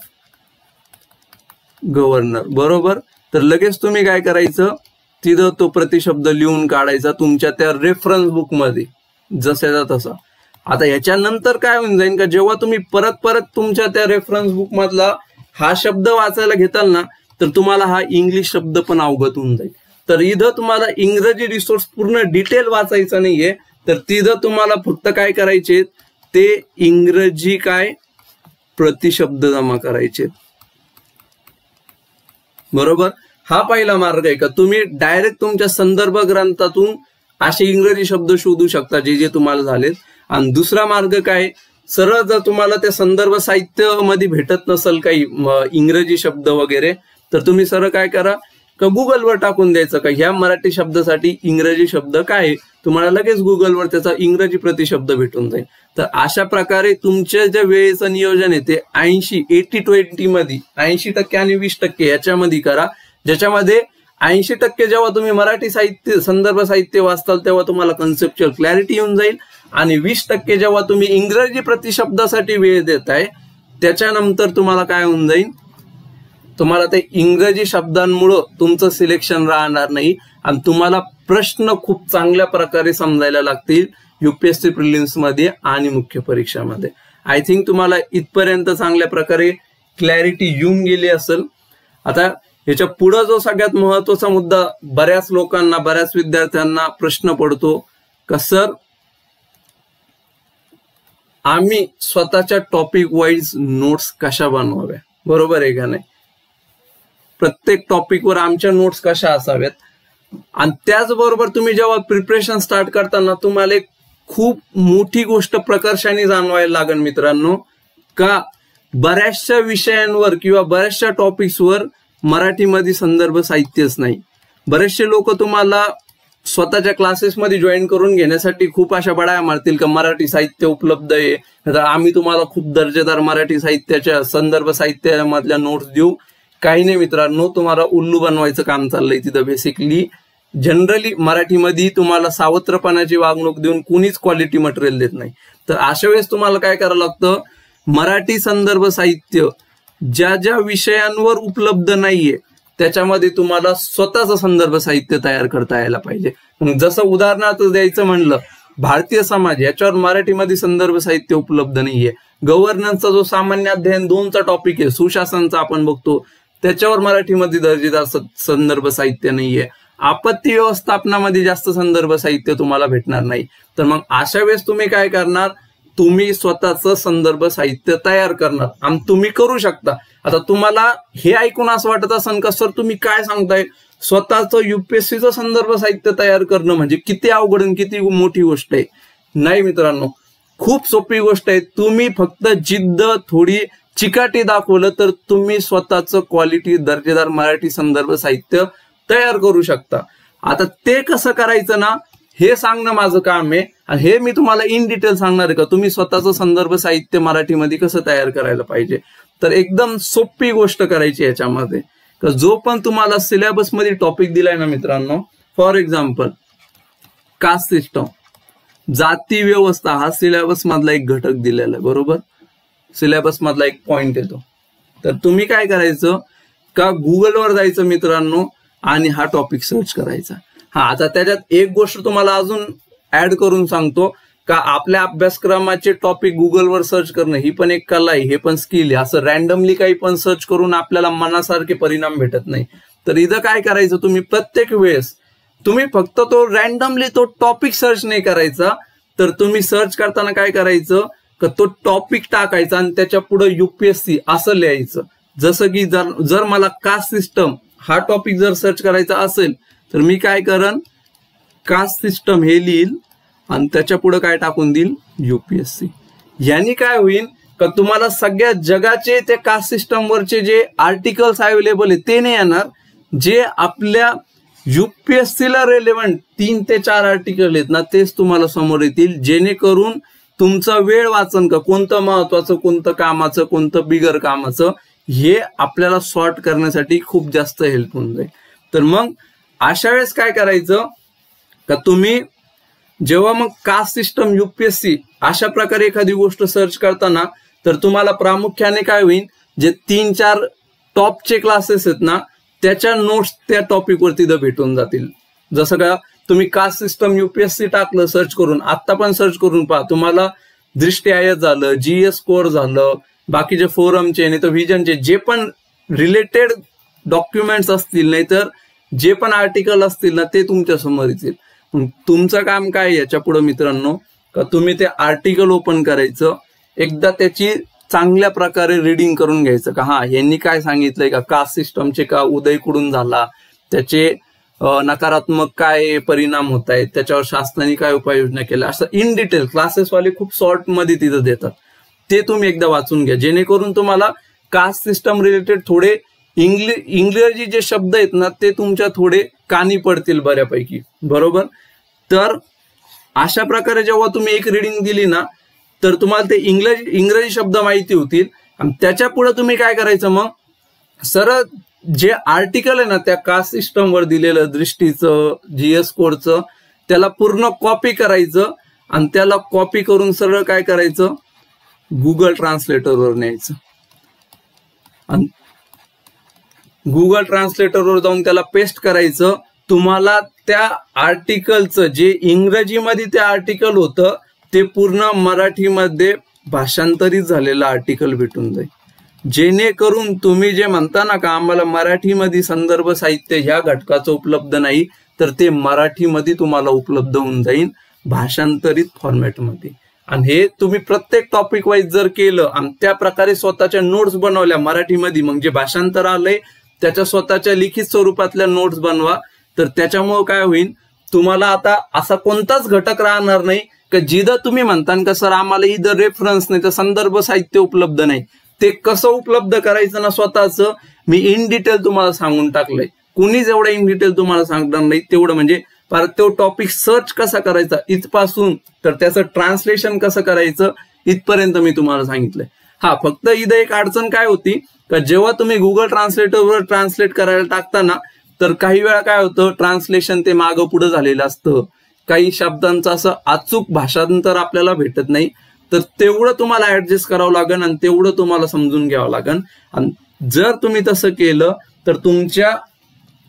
गव्हर्नर बरोबर. तर लगेच तुम्ही काय करायचं तिथं तो प्रतिशब्द लिहून काढायचा तुमच्या त्या रेफरन्स बुक मध्ये जसाचा तसा. आता याच्यानंतर काय होऊन जाईल का जेव्हा तुम्ही परत तुमच्या त्या रेफरन्स बुक मधला हा शब्द वाचायला घेताल ना तर तुम्हाला हा इंग्लिश शब्द पण अवगत होऊन जाईल. तर इथं तुम्हाला इंग्रजी रिसोर्स पूर्ण डिटेल वाचायचं नाहीये, तर तिथं तुम्हाला फक्त काय करायचे ते इंग्रजी काय प्रतिशब्द जमा करायचे बरोबर. हा पहिला मार्ग आहे का तुम्ही डायरेक्ट तुमच्या संदर्भ ग्रंथातून असे इंग्रजी शब्द शोधू शकता जे तुम्हाला झालेत. आणि दुसरा मार्ग काय, सरळ जर तुम्हाला त्या संदर्भ साहित्य मध्ये भेटत नसेल काही इंग्रजी शब्द वगैरे तर तुम्ही सरळ काय करा का गुगलवर टाकून द्यायचं का ह्या मराठी शब्दासाठी इंग्रजी शब्द काय, तुम्हाला लगेच गुगलवर त्याचा इंग्रजी प्रतिशब्द भेटून जाईल. तर अशा प्रकारे तुमच्या ज्या वेळेचं नियोजन आहे ते 80-20 मध्ये 80% आणि 20% याच्यामध्ये करा, ज्याच्यामध्ये 80% जेव्हा तुम्ही मराठी साहित्य संदर्भ साहित्य वाचताल तेव्हा तुम्हाला कन्सेप्च्युअल क्लॅरिटी येऊन जाईल आणि 20% जेव्हा तुम्ही इंग्रजी प्रतिशब्दासाठी वेळ देताय त्याच्यानंतर तुम्हाला काय होऊन जाईल, तुम्हाला ते इंग्रजी शब्दांमुळे तुमचं सिलेक्शन राहणार नाही आणि तुम्हाला प्रश्न खूप चांगल्या प्रकारे समजायला लागतील युपीएससी प्रिलिम्स मध्ये आणि मुख्य परीक्षामध्ये. आय थिंक तुम्हाला इथपर्यंत चांगल्या प्रकारे क्लॅरिटी येऊन गेली असेल. आता याच्या पुढे जो सगळ्यात महत्वाचा मुद्दा बऱ्याच लोकांना बऱ्याच विद्यार्थ्यांना प्रश्न पडतो का सर आम्ही स्वतःच्या टॉपिक वाईज नोट्स कशा बनवाव्या, बरोबर आहे का नाही, प्रत्येक टॉपिकवर आमच्या नोट्स कशा असाव्यात. आणि त्याचबरोबर तुम्ही जेव्हा प्रिपरेशन स्टार्ट करताना तुम्हाला एक खूप मोठी गोष्ट प्रकर्षाने जाणवायला लागेल मित्रांनो का बऱ्याचशा विषयांवर किंवा बऱ्याचशा टॉपिक्सवर मराठीमध्ये संदर्भ साहित्यच नाही. बरेचसे लोक तुम्हाला स्वतःच्या क्लासेसमध्ये जॉईन करून घेण्यासाठी खूप अशा बडाया मारतील का मराठी साहित्य उपलब्ध आहे, तर आम्ही तुम्हाला खूप दर्जेदार मराठी साहित्याच्या संदर्भ साहित्यामधल्या नोट्स देऊ. काही नाही मित्रांनो, तुम्हाला उल्लू बनवायचं काम चाललंय तिथं. बेसिकली जनरली मराठीमध्ये तुम्हाला सावत्रपणाची वागणूक देऊन कुणीच क्वालिटी मटेरियल देत नाही. तर अशा वेळेस तुम्हाला काय करावं लागतं, मराठी संदर्भ साहित्य ज्या ज्या विषयांवर उपलब्ध नाहीये त्याच्यामध्ये तुम्हाला स्वतःचं संदर्भ साहित्य तयार करता यायला पाहिजे. जसं उदाहरणार्थ द्यायचं म्हणलं, भारतीय समाज याच्यावर मराठीमध्ये संदर्भ साहित्य उपलब्ध नाहीये. गव्हर्नन्सचा जो सामान्य अध्ययन 2चा टॉपिक आहे, सुशासनचा आपण बघतो, त्याच्यावर मराठीमध्ये दर्जेदार संदर्भ साहित्य नाहीये. आपत्ती व्यवस्थापनामध्ये जास्त संदर्भ साहित्य तुम्हाला भेटणार नाही. तर मग अशा वेळेस तुम्ही काय करणार, तुम्ही स्वतःचं संदर्भ साहित्य तयार करणार आणि तुम्ही करू शकता. आता तुम्हाला हे ऐकून असं वाटत असेल का सर तुम्ही काय सांगताय, स्वतःचं युपीएससीचं संदर्भ साहित्य तयार करणं म्हणजे किती अवघड आणि किती मोठी गोष्ट आहे. नाही मित्रांनो, खूप सोपी गोष्ट आहे. तुम्ही फक्त जिद्द थोडी चिकाटी दाखवलं तर तुम्ही स्वतःचं क्वालिटी दर्जेदार मराठी संदर्भ साहित्य तयार करू शकता. आता ते कसं करायचं ना हे सांगणं माझं काम आहे आणि हे मी तुम्हाला इन डिटेल सांगणार आहे का तुम्ही स्वतःचं संदर्भ साहित्य मराठीमध्ये कसं तयार करायला पाहिजे. तर एकदम सोपी गोष्ट करायची याच्यामध्ये, तर जो पण तुम्हाला सिलेबसमध्ये टॉपिक दिलाय ना मित्रांनो, फॉर एक्झाम्पल कास्ट सिस्टम, जाती व्यवस्था हा सिलेबस मधला एक घटक दिलेला आहे, बरोबर, सिलेबस मधला एक पॉइंट येतो. तर तुम्ही काय करायचं का गुगलवर जायचं मित्रांनो आणि हा टॉपिक सर्च करायचा. आता त्याच्यात एक गोष्ट तुम्हाला अजून ऍड करून सांगतो का आपल्या अभ्यासक्रमाचे टॉपिक गुगलवर सर्च करणं ही पण एक कला आहे, हे पण स्किल आहे. असं रॅन्डमली काही पण सर्च करून आपल्याला मनासारखे परिणाम भेटत नाही. तर इथं काय करायचं, तुम्ही प्रत्येक वेळेस तुम्ही फक्त तो रॅन्डमली तो टॉपिक सर्च नाही करायचा, तर तुम्ही सर्च करताना काय करायचं का तो टॉपिक टाकायचा आणि त्याच्या पुढे युपीएससी असं लिहायचं. जसं की जर मला कास्ट सिस्टम हा टॉपिक जर सर्च करायचा असेल तर मी काय करण, कास्ट सिस्टम हे लिहिल आणि त्याच्या पुढे काय टाकून देईल, UPSC. यांनी काय होईल का तुम्हाला सगळ्या जगाचे ते कास्ट सिस्टम वरचे जे आर्टिकल्स अवेलेबल आहे ते नाही येणार, जे आपल्या UPSC ला रेलेव्हंट 3 ते 4 आर्टिकल आहेत ना तेच तुम्हाला समोर येतील, जेणेकरून तुमचा वेळ वाचन का कोणतं महत्वाचं, कोणतं कामाचं, कोणतं बिगर कामाचं हे आपल्याला सॉर्ट करण्यासाठी खूप जास्त हेल्प होऊन जाईल. तर मग अशा वेळेस काय करायचं का तुम्ही जेव्हा मग कास्ट सिस्टम UPSC अशा प्रकारे एखादी गोष्ट सर्च करताना तर तुम्हाला प्रामुख्याने काय होईल, जे 3-4 टॉपचे क्लासेस आहेत ना त्याच्या नोट्स त्या टॉपिक वरती भेटून जातील. जसं का तुम्ही कास्ट सिस्टम UPSC टाकलं सर्च करून, आता पण सर्च करून पहा, तुम्हाला दृष्टी आयत झालं, GS स्कोअर झालं, बाकीचे फोरमचे नाही तर व्हिजनचे जे पण रिलेटेड डॉक्युमेंट्स असतील नाही तर जे पण आर्टिकल असतील ना ते तुमच्या समोर येतील. तुमचं काम काय याच्या पुढे मित्रांनो, का तुम्ही ते आर्टिकल ओपन करायचं, एकदा त्याची चांगल्या प्रकारे रीडिंग करून घ्यायचं का हा यांनी काय सांगितलंय, का कास्ट सिस्टमचे का उदय कुठून झाला, त्याचे नकारात्मक काय परिणाम होत आहेत, त्याच्यावर शासनाने काय उपाययोजना केल्या, असं इन डिटेल क्लासेसवाले खूप शॉर्ट मध्ये तिथं देतात. ते तुम्ही एकदा वाचून घ्या, जेणेकरून तुम्हाला कास्ट सिस्टम रिलेटेड थोडे इंग्रजी जे शब्द आहेत ना ते तुमच्या थोडे कानी पडतील बऱ्यापैकी, बरोबर. तर अशा प्रकारे जेव्हा तुम्ही एक रीडिंग दिली ना तर तुम्हाला ते इंग्रजी शब्द माहिती होतील आणि त्याच्या पुढे तुम्ही काय करायचं, मग सरळ जे आर्टिकल आहे ना त्या कास्ट सिस्टम वर दिलेलं दृष्टीचं GS कोडचं त्याला पूर्ण कॉपी करायचं आणि त्याला कॉपी करून सरळ काय करायचं, गुगल ट्रान्सलेटरवर न्यायचं आणि गुगल ट्रान्सलेटरवर जाऊन त्याला पेस्ट करायचं. तुम्हाला त्या आर्टिकलचं जे इंग्रजीमध्ये ते आर्टिकल होतं ते पूर्ण मराठीमध्ये भाषांतरित झालेलं आर्टिकल भेटून जाईल, जेणेकरून तुम्ही जे म्हणता ना का आम्हाला मराठीमध्ये संदर्भ साहित्य ह्या घटकाचं उपलब्ध नाही, तर ते मराठीमध्ये तुम्हाला उपलब्ध होऊन जाईल भाषांतरित फॉर्मॅटमध्ये. आणि हे तुम्ही प्रत्येक टॉपिक वाईज जर केलं आणि त्या प्रकारे स्वतःच्या नोट्स बनवल्या मराठीमध्ये, मग जे भाषांतर आलंय त्याच्या स्वतःच्या लिखित स्वरूपातल्या नोट्स बनवा, तर त्याच्यामुळे काय होईल, तुम्हाला आता असा कोणताच घटक राहणार नाही का जिथं तुम्ही म्हणता का सर आम्हाला इथं रेफरन्स नाही तर संदर्भ साहित्य उपलब्ध नाही. ते कसं उपलब्ध करायचं ना स्वतःचं मी इन डिटेल तुम्हाला सांगून टाकलंय. कुणीच एवढं इन डिटेल तुम्हाला सांगणार नाही तेवढं, म्हणजे परत तो टॉपिक सर्च कसा करायचा इथपासून तर त्याचं ट्रान्सलेशन कसं करायचं इथपर्यंत मी तुम्हाला सांगितलंय. हा फक्त इथं एक अडचण काय होती का जेव्हा तुम्ही गुगल ट्रान्सलेटरवर ट्रान्सलेट करायला टाकताना तर काही वेळा काय होतं, ट्रान्सलेशन ते मागं पुढे झालेलं असतं, काही शब्दांचं असं अचूक भाषांतर आपल्याला भेटत नाही, तर तेवढं तुम्हाला ऍडजस्ट करावं लागेल आणि तेवढं तुम्हाला समजून घ्यावं लागेल. आणि जर तुम्ही तसं केलं तर तुमच्या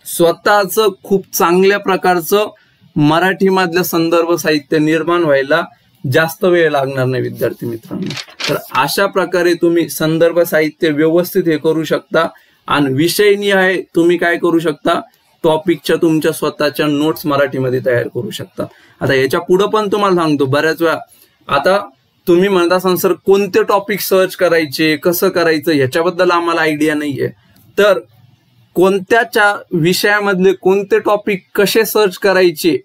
स्वतःचं खूप चांगल्या प्रकारचं मराठीमधलं संदर्भ साहित्य निर्माण व्हायला जास्त वेळ लागणार नाही विद्यार्थी मित्रांनो. तर अशा प्रकारे तुम्ही संदर्भ साहित्य व्यवस्थित हे करू शकता आणि विषयनिहाय तुम्ही काय करू शकता, टॉपिकच्या तुमच्या स्वतःच्या नोट्स मराठीमध्ये तयार करू शकता. आता याच्या पुढे पण तुम्हाला सांगतो, बऱ्याच वेळा आता तुम्ही म्हणता असाल सर कोणते टॉपिक सर्च करायचे, कसं करायचं याच्याबद्दल आम्हाला आयडिया नाहीये, तर कोणत्याच्या विषयामधले कोणते टॉपिक कसे सर्च करायचे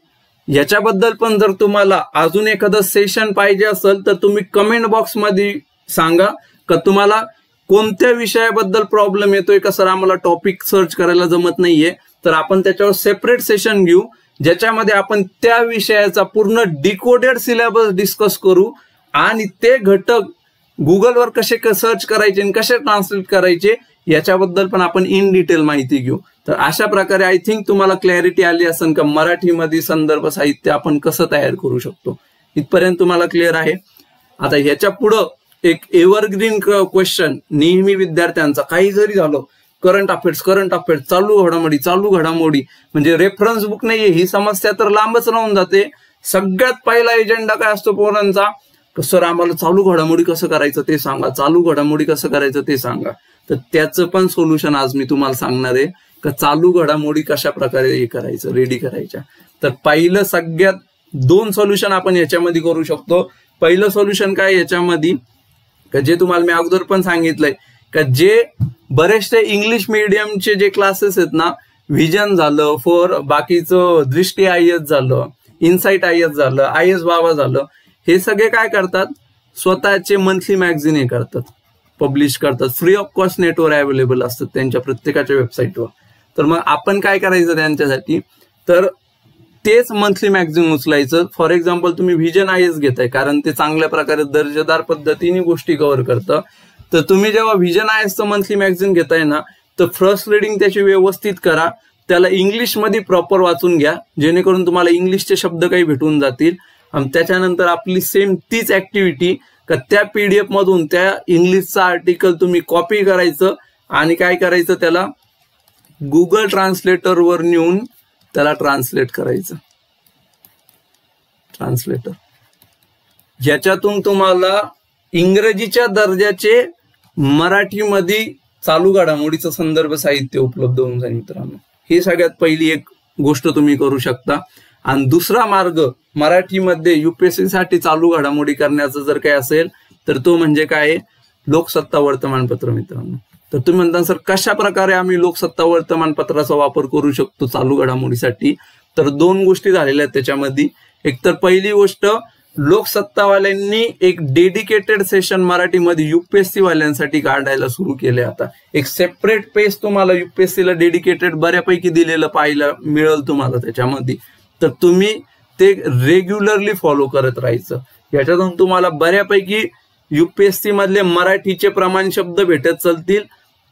याच्याबद्दल पण जर तुम्हाला अजून एखादं सेशन पाहिजे असेल तर तुम्ही कमेंट बॉक्समध्ये सांगा का तुम्हाला कोणत्या विषयाबद्दल प्रॉब्लेम येतोय, का सर आम्हाला टॉपिक सर्च करायला जमत नाहीये, तर आपण त्याच्यावर सेपरेट सेशन घेऊ ज्याच्यामध्ये आपण त्या विषयाचा पूर्ण डिकोडेड सिलेबस डिस्कस करू आणि ते घटक गुगलवर कसे सर्च करायचे आणि कसे ट्रान्सलेट करायचे याच्याबद्दल पण आपण इन डिटेल माहिती घेऊ. तर अशा प्रकारे आय थिंक तुम्हाला क्लॅरिटी आली असेल का मराठीमध्ये संदर्भ साहित्य आपण कसं तयार करू शकतो. इथपर्यंत तुम्हाला क्लिअर आहे. आता ह्याच्या पुढं एक एव्हरग्रीन क्वेश्चन नेहमी विद्यार्थ्यांचा, काही जरी झालं करंट अफेअर्स चालू घडामोडी म्हणजे रेफरन्स बुक नाहीये ही समस्या तर लांबच राहून जाते. सगळ्यात पहिला एजेंडा काय असतो पोरांचा, सर आम्हाला चालू घडामोडी कसं करायचं ते सांगा, चालू घडामोडी कसं करायचं ते सांगा. तर त्याचं पण सोल्युशन आज मी तुम्हाला सांगणार आहे का चालू घडामोडी कशा प्रकारे हे करायचं, रेडी करायच्या. तर पहिलं सगळ्यात 2 सोल्युशन आपण याच्यामध्ये करू शकतो. पहिलं सोल्युशन काय याच्यामध्ये, जे तुम्हाला मी अगोदर पण सांगितलंय का जे बरेचसे इंग्लिश मीडियमचे जे क्लासेस आहेत ना, व्हिजन झालं, फॉर बाकीचं दृष्टी IAS झालं, इनसाइट IAS झालं, IAS बाबा झालं, हे सगळे काय करतात, स्वतःचे मंथली मॅगझिन हे करतात, पब्लिश करतात, फ्री ऑफ कॉस्ट नेटवर अवेलेबल असतात त्यांच्या प्रत्येकाच्या वेबसाईटवर. तर मग आपण काय करायचं त्यांच्यासाठी, तर तेच मंथली मॅगझिन उचलायचं. फॉर एक्झाम्पल तुम्ही व्हिजन IAS घेताय कारण ते चांगल्या प्रकारे दर्जेदार पद्धतीने गोष्टी कव्हर करतं. तर तुम्ही जेव्हा व्हिजन IASचं मंथली मॅगझिन घेताय ना, तर फर्स्ट रीडिंग त्याची व्यवस्थित करा, त्याला इंग्लिशमध्ये प्रॉपर वाचून घ्या, जेणेकरून तुम्हाला इंग्लिशचे शब्द काही भेटून जातील. आणि त्याच्यानंतर आपली सेम तीच ऍक्टिव्हिटी का त्या PDF मधून त्या इंग्लिशचा आर्टिकल तुम्ही कॉपी करायचं आणि काय करायचं, त्याला गुगल ट्रान्सलेटरवर नेऊन त्याला ट्रान्सलेट करायचं. ट्रान्सलेटर ज्याच्यातून तुम्हाला इंग्रजीच्या दर्जाचे मराठीमध्ये चालू घडामोडीचं संदर्भ साहित्य उपलब्ध होऊन जाईल मित्रांनो. ही सगळ्यात पहिली एक गोष्ट तुम्ही करू शकता. आणि दुसरा मार्ग मराठीमध्ये UPSC साठी चालू घडामोडी करण्याचा जर काय असेल तर तो म्हणजे काय, लोकसत्ता वर्तमानपत्र मित्रांनो. तर तुम्ही म्हणता सर कशा प्रकारे आम्ही लोकसत्ता वर्तमानपत्राचा वापर करू शकतो चालू घडामोडीसाठी, तर दोन गोष्टी झालेल्या आहेत त्याच्यामध्ये. एक तर पहिली गोष्ट, लोकसत्तावाल्यांनी एक डेडिकेटेड सेशन मराठीमध्ये UPSC वाल्यांसाठी काढायला सुरू केले. आता एक सेपरेट पेज तुम्हाला UPSC ला डेडिकेटेड बऱ्यापैकी दिलेलं पाहायला मिळेल तुम्हाला त्याच्यामध्ये. तर तुम्ही ते रेग्युलरली फॉलो करत राहायचं. याच्यातून तुम्हाला बऱ्यापैकी UPSC मधले मराठीचे प्रमाण शब्द भेटत चालतील,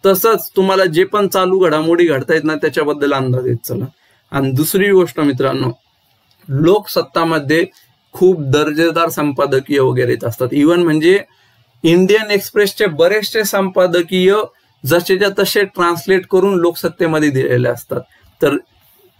तसंच तुम्हाला जे पण चालू घडामोडी घडतायत ना त्याच्याबद्दल अंदाज येत चला. आणि दुसरी गोष्ट मित्रांनो, लोकसत्तामध्ये खूप दर्जेदार संपादकीय वगैरे येत असतात. इव्हन म्हणजे इंडियन एक्सप्रेसचे बरेचसे संपादकीय जसेच्या तसे ट्रान्सलेट करून लोकसत्तेमध्ये दिलेले असतात. तर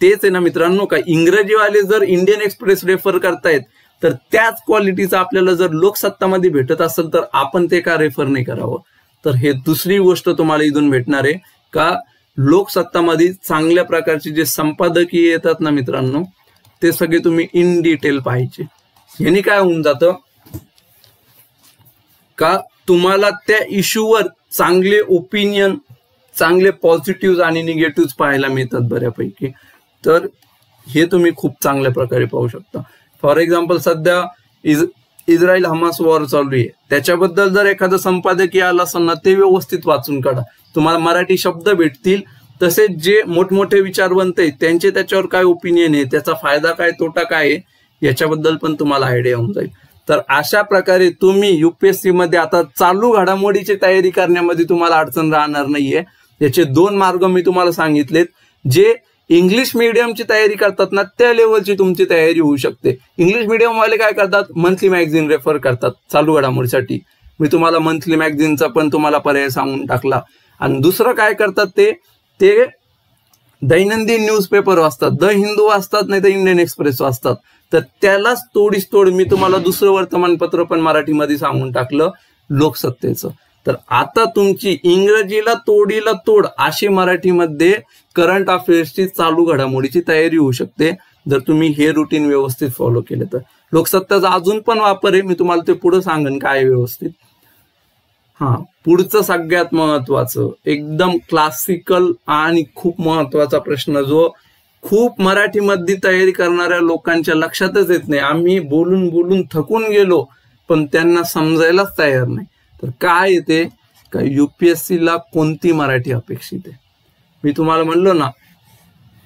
तेच आहे ना मित्रांनो, का इंग्रजीवाले जर इंडियन एक्सप्रेस रेफर करतायत तर त्याच क्वालिटीचं आपल्याला जर लोकसत्तामध्ये भेटत असेल तर आपण ते का रेफर नाही करावं. तर हे दुसरी गोष्ट तुम्हाला इथून भेटणार आहे का लोकसत्तामध्ये चांगल्या प्रकारचे जे संपादकीय येतात ना मित्रांनो, ते सगळे तुम्ही इन डिटेल पाहायचे. यांनी काय होऊन जातं का तुम्हाला त्या इश्यूवर चांगले ओपिनियन, चांगले पॉझिटिव्ह आणि निगेटिव्ह पाहायला मिळतात बऱ्यापैकी. तर हे तुम्ही खूप चांगल्या प्रकारे पाहू शकता. फॉर एक्झाम्पल सध्या इस्रायल हमास वॉर चालू आहे, त्याच्याबद्दल जर एखादं संपादकीय आलं असेल ना, ते व्यवस्थित वाचून काढा, तुम्हाला मराठी शब्द भेटतील. तसेच जे मोठमोठे विचारवंत आहेत त्यांचे त्याच्यावर काय ओपिनियन आहे, त्याचा फायदा काय तोटा काय आहे, याच्याबद्दल पण तुम्हाला आयडिया होऊन जाईल. तर अशा प्रकारे तुम्ही UPSC मध्ये आता चालू घडामोडीची तयारी करण्यामध्ये तुम्हाला अडचण राहणार नाहीये. याचे दोन मार्ग मी तुम्हाला सांगितलेत. जे इंग्लिश मीडियमची तयारी करतात ना त्या लेवलची तुमची तयारी होऊ शकते. इंग्लिश मीडियम वाले काय करतात, मंथली मॅगझिन रेफर करतात चालू घडामोडीसाठी. मी तुम्हाला मंथली मॅगझिनचा पण तुम्हाला पर्याय सांगून टाकला. आणि दुसरं काय करतात, ते दैनंदिन न्यूजपेपर वाचतात, द हिंदू वाचतात, नाही तर इंडियन एक्सप्रेस वाचतात. तर त्यालाच तोडीस तोड मी तुम्हाला दुसरं वर्तमानपत्र पण मराठीमध्ये सांगून टाकलं, लोकसत्तेचं. तर आता तुमची इंग्रजीला तोडीला तोड अशी मराठीमध्ये करंट अफेअर्सची चालू घडामोडीची तयारी होऊ शकते जर तुम्ही हे रुटीन व्यवस्थित फॉलो केलं तर. लोकसत्ताचा अजून पण वापर आहे, मी तुम्हाला ते पुढे सांगेन काय व्यवस्थित. पुढचं सगळ्यात महत्वाचं, एकदम क्लासिकल आणि खूप महत्वाचा प्रश्न जो खूप मराठीमध्ये तयारी करणाऱ्या लोकांच्या लक्षातच येत नाही. आम्ही बोलून बोलून थकून गेलो पण त्यांना समजायलाच तयार नाही. तर काय येते का, UPSC ला कोणती मराठी अपेक्षित आहे. मी तुम्हाला म्हणलो ना,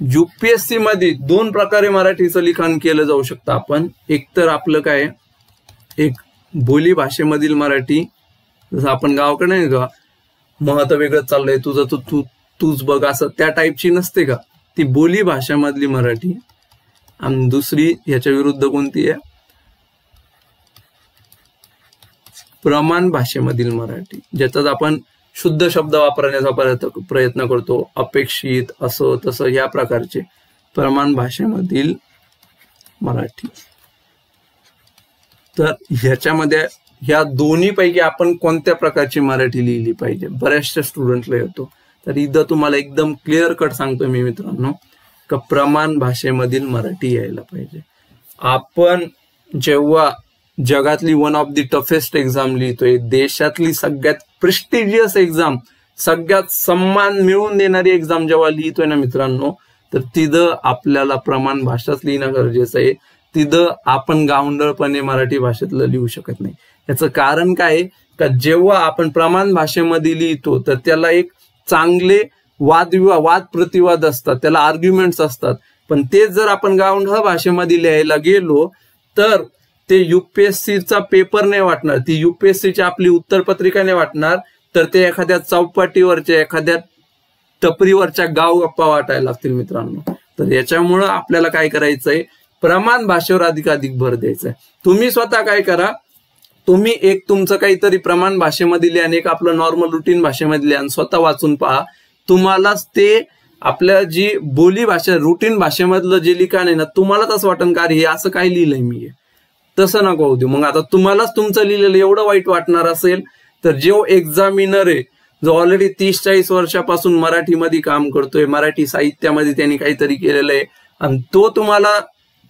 UPSC मध्ये दोन प्रकारे मराठीचं लिखाण केलं जाऊ शकतं आपण. एक तर आपलं काय, एक बोली भाषेमधील मराठी, जसं आपण गावाकडे नाही का, महत्व वेगळं चाललंय तुझं तूच बघ, असं त्या टाईपची नसते का, ती बोली भाषेमधली मराठी. आणि दुसरी ह्याच्या विरुद्ध कोणती आहे, प्रमाण भाषेमधील मराठी, ज्याच्यात आपण शुद्ध शब्द वापरण्याचा प्रयत्न करतो, अपेक्षित, असं तसं, या प्रकारचे प्रमाण भाषेमधील मराठी. तर ह्याच्यामध्ये ह्या दोन्ही पैकी आपण कोणत्या प्रकारची मराठी लिहिली पाहिजे, बऱ्याचशा स्टुडंटला येतो. तर इथं तुम्हाला एकदम क्लिअर कट सांगतो मी मित्रांनो, का प्रमाण भाषेमधील मराठी यायला पाहिजे. आपण जेव्हा जगातली one of the toughest exam लिहितोय, देशातली सगळ्यात प्रेस्टिजियस एक्झाम, सगळ्यात सन्मान मिळवून देणारी एक्झाम जेव्हा लिहितोय ना मित्रांनो, तर तिथं आपल्याला प्रमाण भाषाच लिहिणं गरजेचं आहे. तिथं आपण गावंढळपणे मराठी भाषेतलं लिहू शकत नाही. याचं कारण काय आहे का, जेव्हा आपण प्रमाण भाषेमध्ये लिहितो तर त्याला एक चांगले वाद प्रतिवाद असतात, त्याला आर्ग्युमेंट्स असतात. पण ते जर आपण गावंढळ भाषेमध्ये लिहायला गेलो तर ते युपीएससीचा पेपर नाही वाटणार, ती युपीएससीची आपली उत्तरपत्रिका नाही वाटणार, तर ते एखाद्या चौपाटीवरच्या एखाद्या टपरीवरच्या गाव गप्पा वाटायला लागतील मित्रांनो. तर याच्यामुळं आपल्याला काय करायचंय, प्रमाण भाषेवर अधिकाधिक भर द्यायचा आहे. तुम्ही स्वतः काय करा, तुम्ही एक तुमचं काहीतरी प्रमाण भाषेमध्ये लिहा आणि एक आपलं नॉर्मल रुटीन भाषेमध्ये लिहा आणि स्वतः वाचून पहा. तुम्हालाच ते आपल्या जी बोली भाषा रुटीन भाषेमधलं जे लिखाण आहे ना, तुम्हालाच असं वाटण का हे असं काय लिहिलंय मी, तसं नको होऊ देऊ. मग आता तुम्हालाच तुमचं लिहिलेलं एवढं वाईट वाटणार असेल तर जो एक्झामिनर आहे, जो ऑलरेडी 30-40 वर्षापासून मराठीमध्ये काम करतोय, मराठी साहित्यामध्ये त्यांनी काहीतरी केलेलं आहे, आणि तो तुम्हाला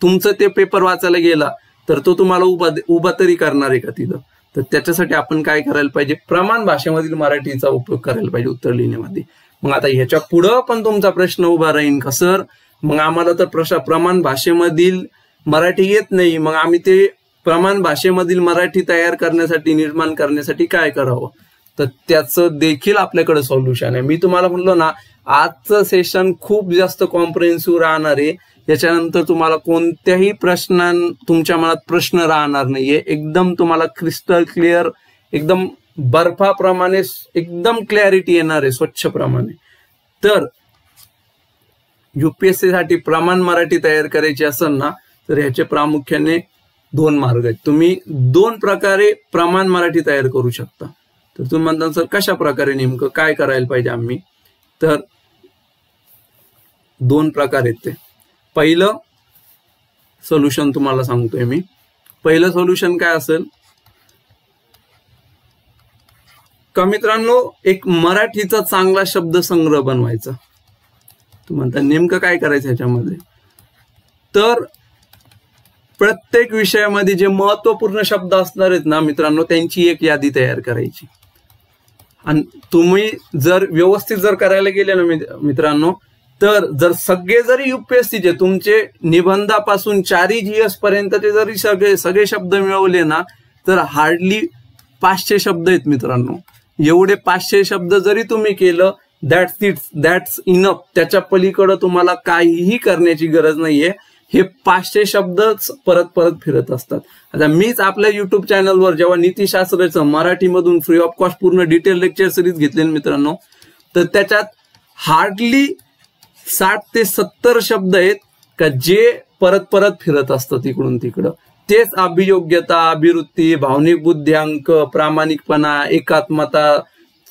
तुमचं ते पेपर वाचायला गेला तर तो तुम्हाला उभा तरी करणार आहे का तिथं? तर त्याच्यासाठी आपण काय करायला पाहिजे, प्रमाण भाषेमधील मराठीचा उपयोग करायला पाहिजे उत्तर लिहिण्यामध्ये. मग आता ह्याच्या पुढं पण तुमचा प्रश्न उभा राहील का, सर मग आम्हाला तर प्रमाण भाषेमधील मराठी येत नाही, मग आम्ही ते प्रमाण भाषेमधील मराठी तयार करण्यासाठी, निर्माण करण्यासाठी काय करावं? तर त्याचं देखील आपल्याकडे सॉल्युशन आहे. मी तुम्हाला म्हणलो ना, आजचं सेशन खूप जास्त कॉम्प्रिहेन्सिव्ह राहणार आहे. याच्यानंतर तुम्हाला कोणत्याही तुमच्या मनात प्रश्न राहणार नाहीये. एकदम तुम्हाला क्रिस्टल क्लिअर, एकदम बर्फाप्रमाणे एकदम क्लॅरिटी येणार आहे, स्वच्छप्रमाणे. तर युपीएससी साठी प्रमाण मराठी तयार करायची असेल ना, तर ह्याचे प्रामुख्याने 2 मार्ग आहेत. तुम्ही 2 प्रकारे प्रमाण मराठी तयार करू शकता. तर तुम्ही म्हणता सर कशा प्रकारे, नेमकं काय करायला पाहिजे आम्ही? तर 2 प्रकार आहेत ते. पहिलं सोल्युशन तुम्हाला सांगतोय मी. पहिलं सोल्युशन काय असेल का मित्रांनो, एक मराठीचा चांगला शब्दसंग्रह बनवायचा. तुम्ही म्हणता नेमकं काय करायचं ह्याच्यामध्ये? तर प्रत्येक विषयामध्ये जे महत्वपूर्ण शब्द असणार आहेत ना मित्रांनो, त्यांची एक यादी तयार करायची. आणि तुम्ही जर व्यवस्थित जर करायला गेले ना मित्रांनो, तर जर सगळे जरी युपीएससीचे तुमचे निबंधापासून 4 GS पर्यंतचे जरी सगळे शब्द मिळवले ना, तर हार्डली 500 शब्द आहेत मित्रांनो. एवढे 500 शब्द जरी तुम्ही केलं, दॅट्स इनफ. त्याच्या पलीकडे तुम्हाला काहीही करण्याची गरज नाहीये. हे 500 शब्दच परत परत फिरत असतात. आता मीच आपल्या युट्यूब चॅनलवर जेव्हा नीतिशास्त्राचं मराठीमधून फ्री ऑफ कॉस्ट पूर्ण डिटेल लेक्चर सिरीज घेतले मित्रांनो, तर त्याच्यात हार्डली 60 ते 70 शब्द आहेत का जे परत परत फिरत असतात इकडून तिकडं. तेच अभियोग्यता, अभिवृत्ती, भावनिक बुद्ध्यांक, प्रामाणिकपणा, एकात्मता,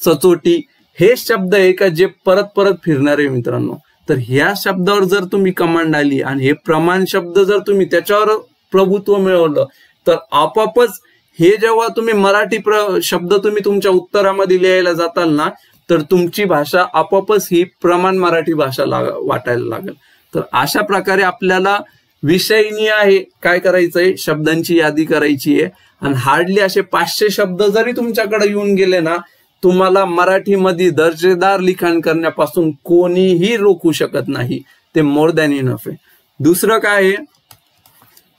सचोटी, हे शब्द आहे का जे परत परत फिरणारे मित्रांनो. तर ह्या शब्दावर जर तुम्ही कमांड आली आणि हे प्रमाण शब्द जर तुम्ही त्याच्यावर प्रभुत्व मिळवलं, तर आपोआपच हे जेव्हा तुम्ही मराठी शब्द तुम्ही तुमच्या उत्तरामध्ये लिहायला जाताल ना, तर तुमची भाषा आपोआपच ही प्रमाण मराठी भाषा वाटायला लागेल. तर अशा प्रकारे आपल्याला विषयनी आहे काय करायचंय, शब्दांची यादी करायची आहे. आणि हार्डली असे 500 शब्द जरी तुमच्याकडे येऊन गेले ना, तुम्हाला मराठीमध्ये दर्जेदार लिखाण करण्यापासून कोणीही रोखू शकत नाही. ते मोर दॅन इनफ आहे. दुसरं काय आहे,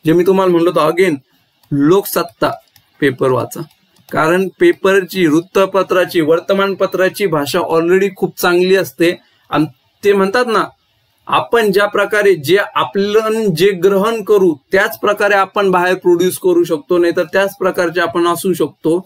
जे मी तुम्हाला म्हणलो होतो, अगेन लोकसत्ता पेपर वाचा. कारण पेपरची, वृत्तपत्राची, वर्तमानपत्राची भाषा ऑलरेडी खूप चांगली असते. आणि ते म्हणतात ना, आपण ज्या प्रकारे जे ग्रहण करू त्याच प्रकारे आपण बाहेर प्रोड्यूस करू शकतो, नाही तर त्याच प्रकारचे आपण असू शकतो.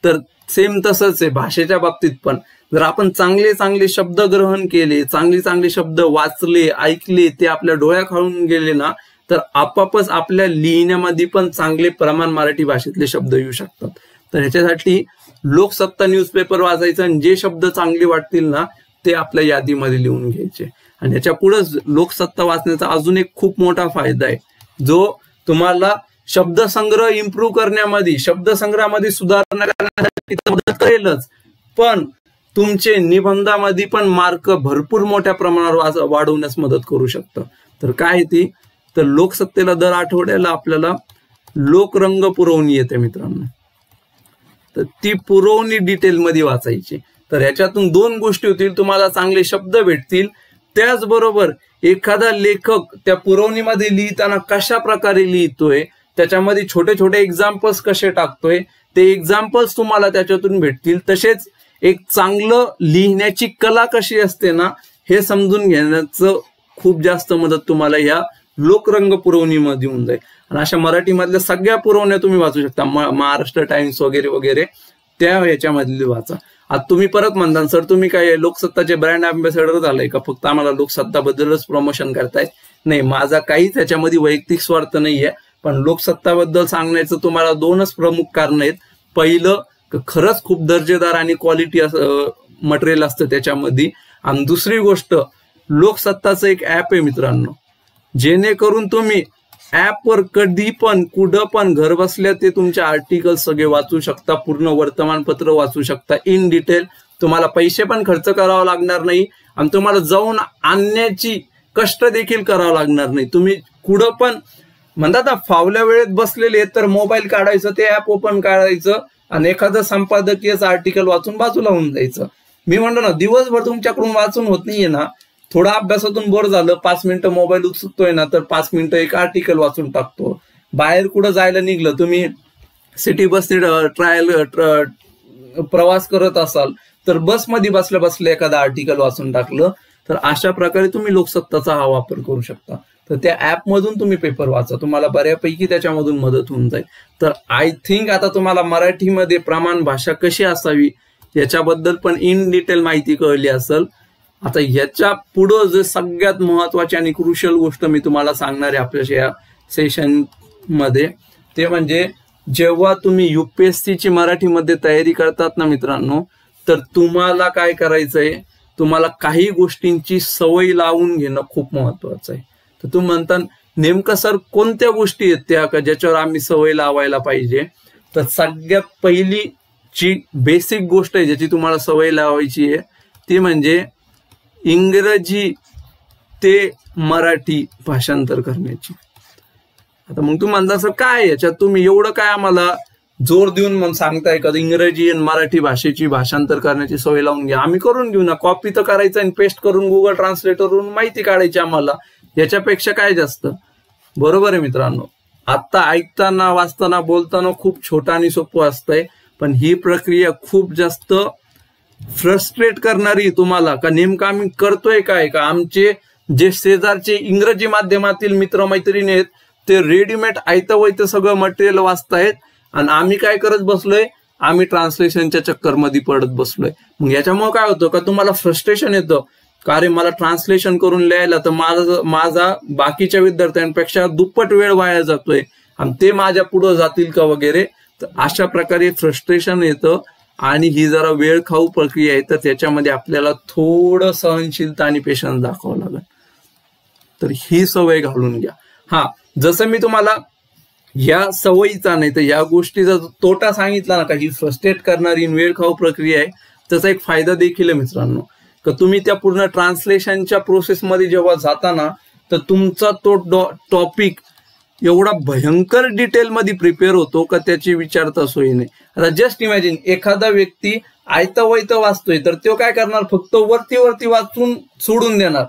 तर सेम तसंच आहे भाषेच्या बाबतीत पण. जर आपण चांगले चांगले शब्द ग्रहण केले, चांगले शब्द वाचले, ऐकले, ते आपल्या डोळ्याखालून गेले ना, तर आपापच आपल्या लिहिण्यामध्ये पण चांगले प्रमाण मराठी भाषेतले शब्द येऊ शकतात. तर ह्याच्यासाठी लोकसत्ता न्यूजपेपर वाचायचं आणि जे शब्द चांगले वाटतील ना, ते आपल्या यादीमध्ये लिहून घ्यायचे. आणि ह्याच्या पुढेच लोकसत्ता वाचण्याचा अजून एक खूप मोठा फायदा आहे, जो तुम्हाला शब्दसंग्रह इम्प्रूव्ह करण्यामध्ये, शब्दसंग्रहामध्ये सुधारणा करण्यासाठी मदत करेलच, पण तुमचे निबंधामध्ये पण मार्क भरपूर मोठ्या प्रमाणावर वाढवण्यास मदत करू शकतं. तर काय ती, तर लोकसत्तेला दर आठवड्याला आपल्याला लोकरंग पुरवणी येते मित्रांनो. तर ती पुरवणी डिटेलमध्ये वाचायची. तर ह्याच्यातून दोन गोष्टी होतील, तुम्हाला चांगले शब्द भेटतील, त्याचबरोबर एखादा लेखक त्या पुरवणीमध्ये लिहिताना कशा प्रकारे लिहितोय, त्याच्यामध्ये छोटे छोटे एक्झाम्पल्स कसे टाकतोय, ते एक्झाम्पल्स तुम्हाला त्याच्यातून भेटतील. तसेच एक चांगलं लिहिण्याची कला कशी असते ना, हे समजून घेण्याचं खूप जास्त मदत तुम्हाला या लोकरंग पुरवणीमध्ये होऊन जाईल. आणि अशा मराठीमधल्या सगळ्या पुरवण्या तुम्ही वाचू शकता, महाराष्ट्र टाइम्स वगैरे वगैरे, त्या ह्याच्यामधली वाचा. आता तुम्ही परत म्हणता सर तुम्ही काय लोकसत्ताचे ब्रँड अँबॅसेडर झालाय का, फक्त आम्हाला लोकसत्ताबद्दलच प्रमोशन करताय? नाही, माझा काहीच याच्यामध्ये वैयक्तिक स्वार्थ नाहीये, पण लोकसत्ताबद्दल सांगण्याचं तुम्हाला दोनच प्रमुख कारण आहेत. पहिलं, खरंच खूप दर्जेदार आणि क्वालिटी मटेरियल असतं त्याच्यामध्ये. आणि दुसरी गोष्ट, लोकसत्ताचं एक ऍप आहे मित्रांनो, जेणेकरून तुम्ही ऍपवर कधी पण कुठं पण घर बसल्या ते तुमचे आर्टिकल सगळे वाचू शकता, पूर्ण वर्तमानपत्र वाचू शकता इन डिटेल. तुम्हाला पैसे पण खर्च करावा लागणार नाही आणि तुम्हाला जाऊन आणण्याची कष्ट देखील करावं लागणार नाही. तुम्ही कुठं पण म्हणतात ना, फावल्या वेळेत बसलेले तर मोबाईल काढायचं, ते ऍप ओपन करायचं आणि एखादं संपादकीयचं आर्टिकल वाचून बाजूला होऊन जायचं. मी म्हणतो ना, दिवसभर तुमच्याकडून वाचून होत नाहीये ना, थोडा अभ्यासातून बोर झालं, 5 मिनिटं मोबाईल उचलतोय ना, तर 5 मिनिटं एक आर्टिकल वाचून टाकतो. बाहेर कुठं जायला निघलं, तुम्ही सिटी बसने प्रवास करत असाल तर बसमध्ये बसल्या बसल्या एखादा आर्टिकल वाचून टाकलं, तर अशा प्रकारे तुम्ही लोकसत्ताचा हा वापर करू शकता. तर त्या ऍपमधून तुम्ही पेपर वाचा, तुम्हाला बऱ्यापैकी त्याच्यामधून मदत होऊन जाईल. तर आय थिंक आता तुम्हाला मराठीमध्ये प्रमाण भाषा कशी असावी याच्याबद्दल पण इन डिटेल माहिती कळली असेल. आता याच्या पुढं जे सगळ्यात महत्वाची आणि क्रुशियल गोष्ट मी तुम्हाला सांगणार आहे आपल्या या सेशन मध्ये, ते म्हणजे जेव्हा तुम्ही युपीएससीची मराठीमध्ये तयारी करतात ना मित्रांनो, तर तुम्हाला काय करायचंय, तुम्हाला काही गोष्टींची सवय लावून घेणं खूप महत्वाचं आहे. तर तुम्ही म्हणता नेमकं सर कोणत्या गोष्टी आहेत त्या का ज्याच्यावर आम्ही सवय लावायला पाहिजे? तर सगळ्यात पहिली जी बेसिक गोष्ट आहे ज्याची तुम्हाला सवय लावायची आहे ती म्हणजे इंग्रजी ते मराठी भाषांतर करण्याची. आता मग तुम्ही म्हणता सर काय याच्यात तुम्ही एवढं काय आम्हाला जोर देऊन मग सांगताय का इंग्रजी आणि मराठी भाषेची भाषांतर करण्याची सवय लावून घ्या? आम्ही करून घेऊ ना, कॉपी तर करायचं आणि पेस्ट करून गुगल ट्रान्सलेटरवरून माहिती काढायची आम्हाला, याच्यापेक्षा काय जास्त? बरोबर आहे मित्रांनो. आता ऐकताना वाचताना बोलताना खूप छोटं आणि सोपं असतंय, पण ही प्रक्रिया खूप जास्त फ्रस्ट्रेट करणारी तुम्हाला. का नेमकं आम्ही करतोय काय, का आमचे जे शेजारचे इंग्रजी माध्यमातील मित्रमैत्रिणी आहेत ते रेडीमेड आयतं वैतं सगळं मटेरियल वाचतायत आणि आम्ही काय करत बसलोय, आम्ही ट्रान्सलेशनच्या चक्करमध्ये पडत बसलोय. मग याच्यामुळे काय होतं का तुम्हाला फ्रस्ट्रेशन येतं का अरे मला ट्रान्सलेशन करून लिहायला तर माझा बाकीच्या विद्यार्थ्यांपेक्षा दुप्पट वेळ वाया जातोय आणि ते माझ्या पुढे जातील का वगैरे. तर अशा प्रकारे फ्रस्ट्रेशन येतं आणि ही जरा वेळ खाऊ प्रक्रिया आहे, तर त्याच्यामध्ये आपल्याला थोडं सहनशीलता आणि पेशन्स दाखवावं लागेल. तर ही सवय घालून घ्या. हा, जसं मी तुम्हाला या सवयीचा नाही तर या गोष्टीचा तोटा सांगितला ना का ही फ्रस्ट्रेट करणारी वेळ खाऊ प्रक्रिया आहे, त्याचा एक फायदा देखील आहे मित्रांनो. का तुम्ही त्या पूर्ण ट्रान्सलेशनच्या प्रोसेसमध्ये जेव्हा जाताना तर तुमचा तो टॉपिक एवढा भयंकर डिटेलमध्ये प्रिपेअर होतो का त्याची विचारता सोयी नाही. आता जस्ट इमॅजिन एखादा व्यक्ती आयतं वैतं वाचतोय तर तो काय करणार, फक्त वरती वाचून सोडून देणार.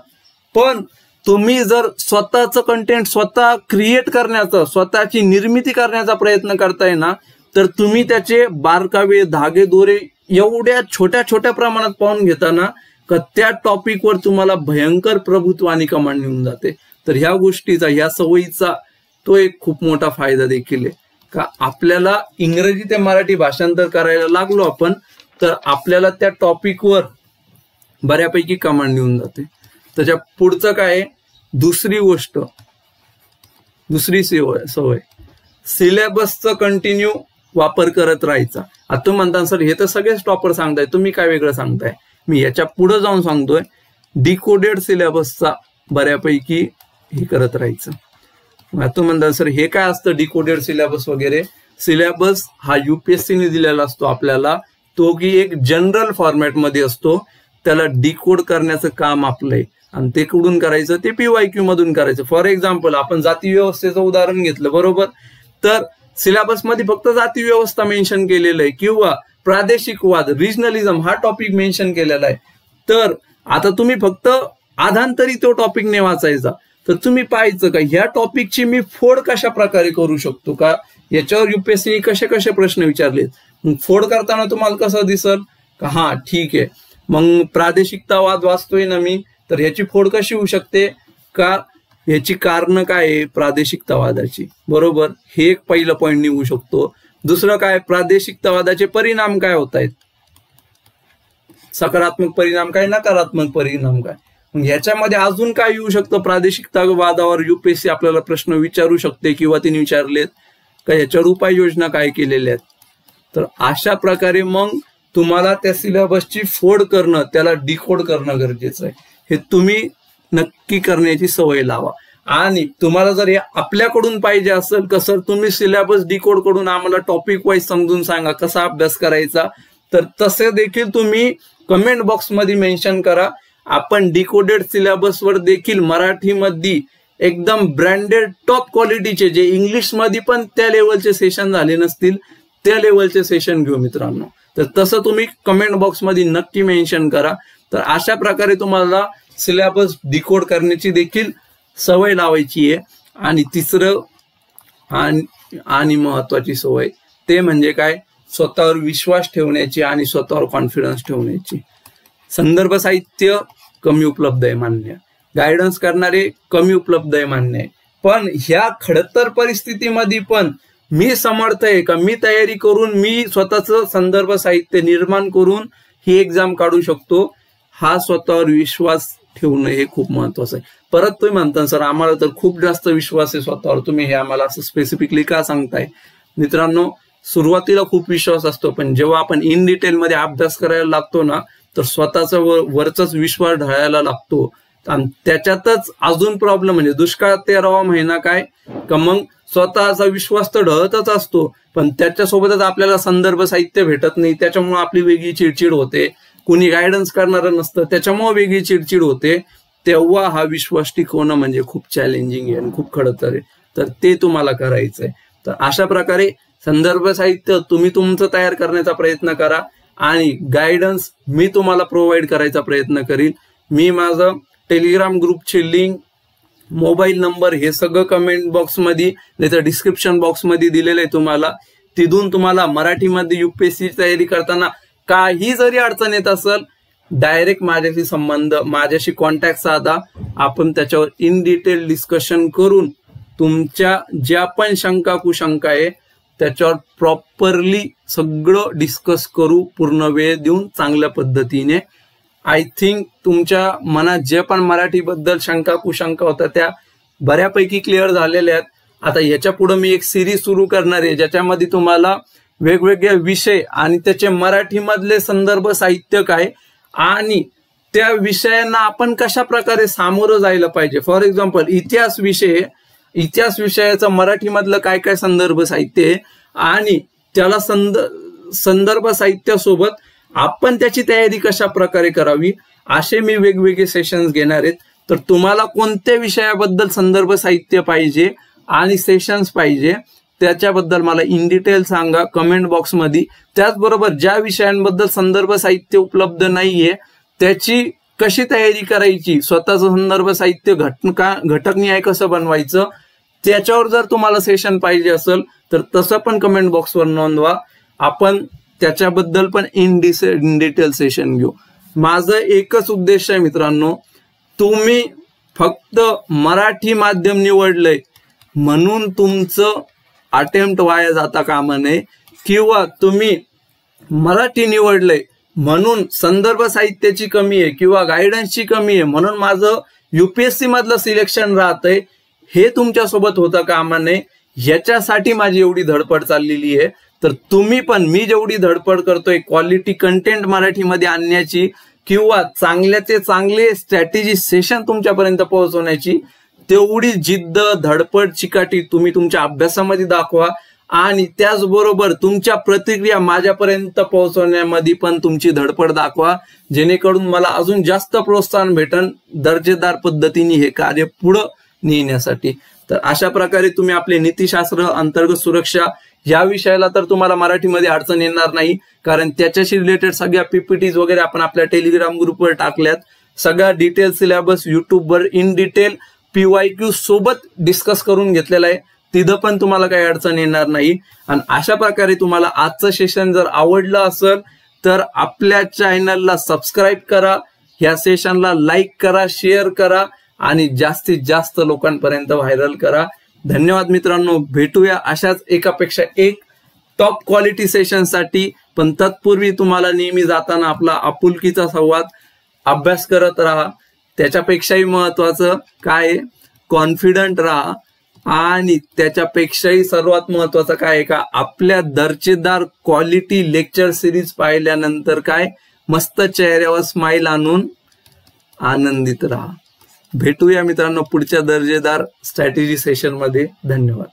पण तुम्ही जर स्वतःचं कंटेंट स्वतः क्रिएट करण्याचा, स्वतःची निर्मिती करण्याचा प्रयत्न करताय ना, तर तुम्ही त्याचे बारकावे धागे दोरे एवढ्या छोट्या छोट्या प्रमाणात पाहून घेताना का त्या टॉपिकवर तुम्हाला भयंकर प्रभुत्व आणि कमांड येऊन जाते. तर ह्या गोष्टीचा, ह्या सवयीचा तो एक खूप मोठा फायदा देखील आहे का आपल्याला इंग्रजी ते मराठी भाषांतर करायला लागलो आपण तर आपल्याला त्या टॉपिकवर बऱ्यापैकी कमांड येऊन जाते. त्याच्या पुढचं काय, दुसरी गोष्ट, दुसरी सवय सिलेबसचं कंटिन्यू वापर करत राहायचा. आता तुम्ही म्हणता सर हे तर सगळेच टॉपर सांगताय, तुम्ही काय वेगळं सांगताय? मी याच्या पुढे जाऊन सांगतोय, डिकोडेड सिलेबसचा बऱ्यापैकी हे करत राहायचं. आता म्हणता सर हे काय असतं डिकोडेड सिलेबस वगैरे? सिलेबस हा युपीएससीने दिलेला असतो आपल्याला, तो की एक जनरल फॉर्मॅटमध्ये असतो, त्याला डिकोड करण्याचं काम आपलंय आणि ते कुठून करायचं, ते PYQ मधून करायचं. फॉर एक्झाम्पल आपण जाती व्यवस्थेचं उदाहरण घेतलं बरोबर, तर सिलेबस मध्ये फक्त जाती व्यवस्था मेन्शन केलेलं आहे किंवा प्रादेशिकवाद रिजनलिझम हा टॉपिक मेन्शन केलेला आहे, तर आता तुम्ही फक्त आधांतरी तो टॉपिक नाही वाचायचा, तर तुम्ही पाहायचं का ह्या टॉपिकची मी फोड कशा प्रकारे करू शकतो का, याच्यावर युपीएससी कसे कसे प्रश्न विचारलेत, मग फोड करताना तुम्हाला कसं दिसल का हा ठीक आहे, मग प्रादेशिकतावाद वाचतोय ना मी, तर ह्याची फोड कशी होऊ शकते का, ह्याची कारण काय आहे प्रादेशिकतावादाची, बरोबर, हे एक पहिलं पॉईंट निघू शकतो. दुसरं काय, प्रादेशिकतावादाचे परिणाम काय होत आहेत, सकारात्मक परिणाम काय, नकारात्मक परिणाम काय, मग ह्याच्यामध्ये अजून काय येऊ शकतं, प्रादेशिकतावादावर युपीएससी आपल्याला प्रश्न विचारू शकते किंवा तिने विचारलेत का, ह्याच्यावर उपाययोजना काय केलेल्या आहेत. तर अशा प्रकारे मग तुम्हाला त्या सिलेबसची फोड करणं, त्याला डिकोड करणं गरजेचं आहे. हे तुम्ही नक्की करण्याची सवय लावा. आणि तुम्हाला जर हे आपल्याकडून पाहिजे असेल का सर तुम्ही सिलेबस डिकोड करून आम्हाला टॉपिक वाईज समजून सांगा कसा अभ्यास करायचा, तर तसे देखील तुम्ही कमेंट बॉक्समध्ये मेन्शन करा. आपण डिकोडेड सिलेबसवर देखील मराठीमध्ये एकदम ब्रँडेड टॉप क्वालिटीचे, जे इंग्लिशमध्ये पण त्या लेवलचे सेशन झाले नसतील त्या लेवलचे सेशन घेऊ मित्रांनो. तर तसं तुम्ही कमेंट बॉक्समध्ये नक्की मेन्शन करा. तर अशा प्रकारे तुम्हाला सिलेबस डिकोड करण्याची देखील सवय लावायची आहे. आणि तिसरं आणि महत्वाची सवय ते म्हणजे काय, स्वतःवर विश्वास ठेवण्याची आणि स्वतःवर कॉन्फिडन्स ठेवण्याची. संदर्भ साहित्य कमी उपलब्ध आहे मान्य, गायडन्स करणारे कमी उपलब्ध आहे मान्य आहे, पण ह्या खडतर परिस्थितीमध्ये पण मी समर्थ आहे का मी तयारी करून मी स्वतःचं संदर्भ साहित्य निर्माण करून ही एक्झाम काढू शकतो. हा स्वतःवर विश्वास ठेवणं हे खूप महत्वाचं आहे. परत तुम्ही म्हणता सर आम्हाला तर खूप जास्त विश्वास आहे स्वतःवर, तुम्ही हे आम्हाला असं स्पेसिफिकली का सांगताय. मित्रांनो, सुरुवातीला खूप विश्वास असतो, पण जेव्हा आपण इन डिटेल मध्ये अभ्यास करायला लागतो ना, तर स्वतःचा वरचाच विश्वास ढळायला लागतो. आणि त्याच्यातच अजून प्रॉब्लेम म्हणजे दुष्काळात 13वा महिना काय का, मग स्वतःचा विश्वास तर ढळतच असतो, पण त्याच्यासोबतच आपल्याला संदर्भ साहित्य भेटत नाही, त्याच्यामुळे आपली वेगळी चिडचिड होते, कुणी गायडन्स करणारं नसतं त्याच्यामुळे वेगळी चिडचिड होते. तेव्हा हा विश्वास टिकवणं म्हणजे खूप चॅलेंजिंग आहे आणि खूप खडतर आहे. तर ते तुम्हाला करायचंय. तर अशा प्रकारे संदर्भ साहित्य तुम्ही तुमचं तयार करण्याचा प्रयत्न करा आणि गायडन्स मी तुम्हाला प्रोव्हाइड करायचा प्रयत्न करील. मी माझं टेलिग्राम ग्रुपची लिंक, मोबाईल नंबर हे सगळं कमेंट बॉक्समध्ये नाही तर डिस्क्रिप्शन बॉक्समध्ये दिलेलं आहे तुम्हाला. तिथून तुम्हाला मराठीमध्ये युपीएससी तयारी करताना काही जरी अडचण येत असेल, डायरेक्ट माझ्याशी कॉन्टॅक्ट साधा. आपण त्याच्यावर इन डिटेल डिस्कशन करून तुमच्या ज्या पण शंका कुशंका आहे त्याच्यावर प्रॉपरली सगळं डिस्कस करू, पूर्ण वेळ देऊन चांगल्या पद्धतीने. आय थिंक तुमच्या मनात जे पण मराठीबद्दल शंका कुशंका होत्या त्या बऱ्यापैकी क्लिअर झालेल्या आहेत. आता याच्या पुढे मी एक सिरीज सुरू करणार आहे ज्याच्यामध्ये तुम्हाला वेगवेगळे विषय आणि त्याचे मराठीमधले संदर्भ साहित्य काय आणि त्या विषयांना आपण कशा प्रकारे सामोरं जायला पाहिजे. फॉर एक्झाम्पल इतिहास विषयाचं मराठीमधलं काय काय संदर्भ साहित्य आहे आणि त्याला संदर्भ साहित्यासोबत आपण त्याची तयारी कशा प्रकारे करावी, असे मी वेगवेगळे सेशन्स घेणार आहेत. तर तुम्हाला कोणत्या विषयाबद्दल संदर्भ साहित्य पाहिजे आणि सेशन्स पाहिजे त्याच्याबद्दल मला इन डिटेल सांगा कमेंट बॉक्समध्ये. त्याचबरोबर ज्या विषयांबद्दल संदर्भ साहित्य उपलब्ध नाहीये त्याची कशी तयारी करायची, स्वतःचं संदर्भ साहित्य घटकनिहाय कसं बनवायचं, त्याच्यावर जर तुम्हाला सेशन पाहिजे असेल तर तसं पण कमेंट बॉक्सवर नोंदवा. आपण त्याच्याबद्दल पण इन डिटेल सेशन घेऊ. माझं एकच उद्देश आहे मित्रांनो, तुम्ही फक्त मराठी माध्यम निवडलंय म्हणून तुमचं अटेम्प्ट वाया जाता कामा नये, किंवा तुम्ही मराठी निवडलंय म्हणून संदर्भ साहित्याची कमी आहे किंवा गायडन्सची कमी आहे म्हणून माझं युपीएससी मधलं सिलेक्शन राहतंय, हे तुमच्यासोबत होता कामा नये. याच्यासाठी माझी एवढी धडपड चाललेली आहे. तर तुम्ही पण मी जेवढी धडपड करतोय क्वालिटी कंटेंट मराठीमध्ये आणण्याची किंवा चांगल्याचे चांगले स्ट्रॅटेजी सेशन तुमच्यापर्यंत पोहोचवण्याची, तेवढी जिद्द धडपड चिकाटी तुम्ही तुमच्या अभ्यासामध्ये दाखवा. आणि त्याचबरोबर तुमच्या प्रतिक्रिया माझ्यापर्यंत पोहोचवण्यामध्ये पण तुमची धडपड दाखवा, जेणेकरून मला अजून जास्त प्रोत्साहन भेटन दर्जेदार पद्धतीने हे कार्य पुढे नेण्यासाठी. तर अशा प्रकारे तुम्ही आपले नीतिशास्त्र, अंतर्गत सुरक्षा या विषयाला तर तुम्हाला मराठीमध्ये अडचण येणार नाही, कारण त्याच्याशी रिलेटेड सगळ्या पीपीटीज वगैरे आपण आपल्या टेलिग्राम ग्रुपवर टाकल्यात. सगळा डिटेल सिलेबस युट्यूबवर इन डिटेल PYQ सोबत डिस्कस करून घेतलेला आहे. तिथं पण तुम्हाला काही अडचण येणार नाही. आणि अशा प्रकारे तुम्हाला आजचं सेशन जर आवडलं असेल तर आपल्या चॅनलला सबस्क्राईब करा, या सेशनला लाईक करा, शेअर करा आणि जास्तीत जास्त लोकांपर्यंत व्हायरल करा. धन्यवाद मित्रांनो. भेटूया अशाच एकापेक्षा एक टॉप क्वालिटी सेशनसाठी. पण तत्पूर्वी तुम्हाला नेहमी जाताना आपला आपुलकीचा संवाद अभ्यास करत राहा. त्याच्यापेक्षाही महत्वाचं काय, कॉन्फिडंट राहा. आणि त्याच्यापेक्षाही सर्वात महत्वाचं काय का, आपल्या दर्जेदार क्वालिटी लेक्चर सिरीज पाहिल्यानंतर काय, मस्त चेहऱ्यावर स्माइल आणून आनंदित राहा. भेटूया मित्रांनो पुढच्या दर्जेदार स्ट्रॅटेजी सेशन मध्ये. धन्यवाद.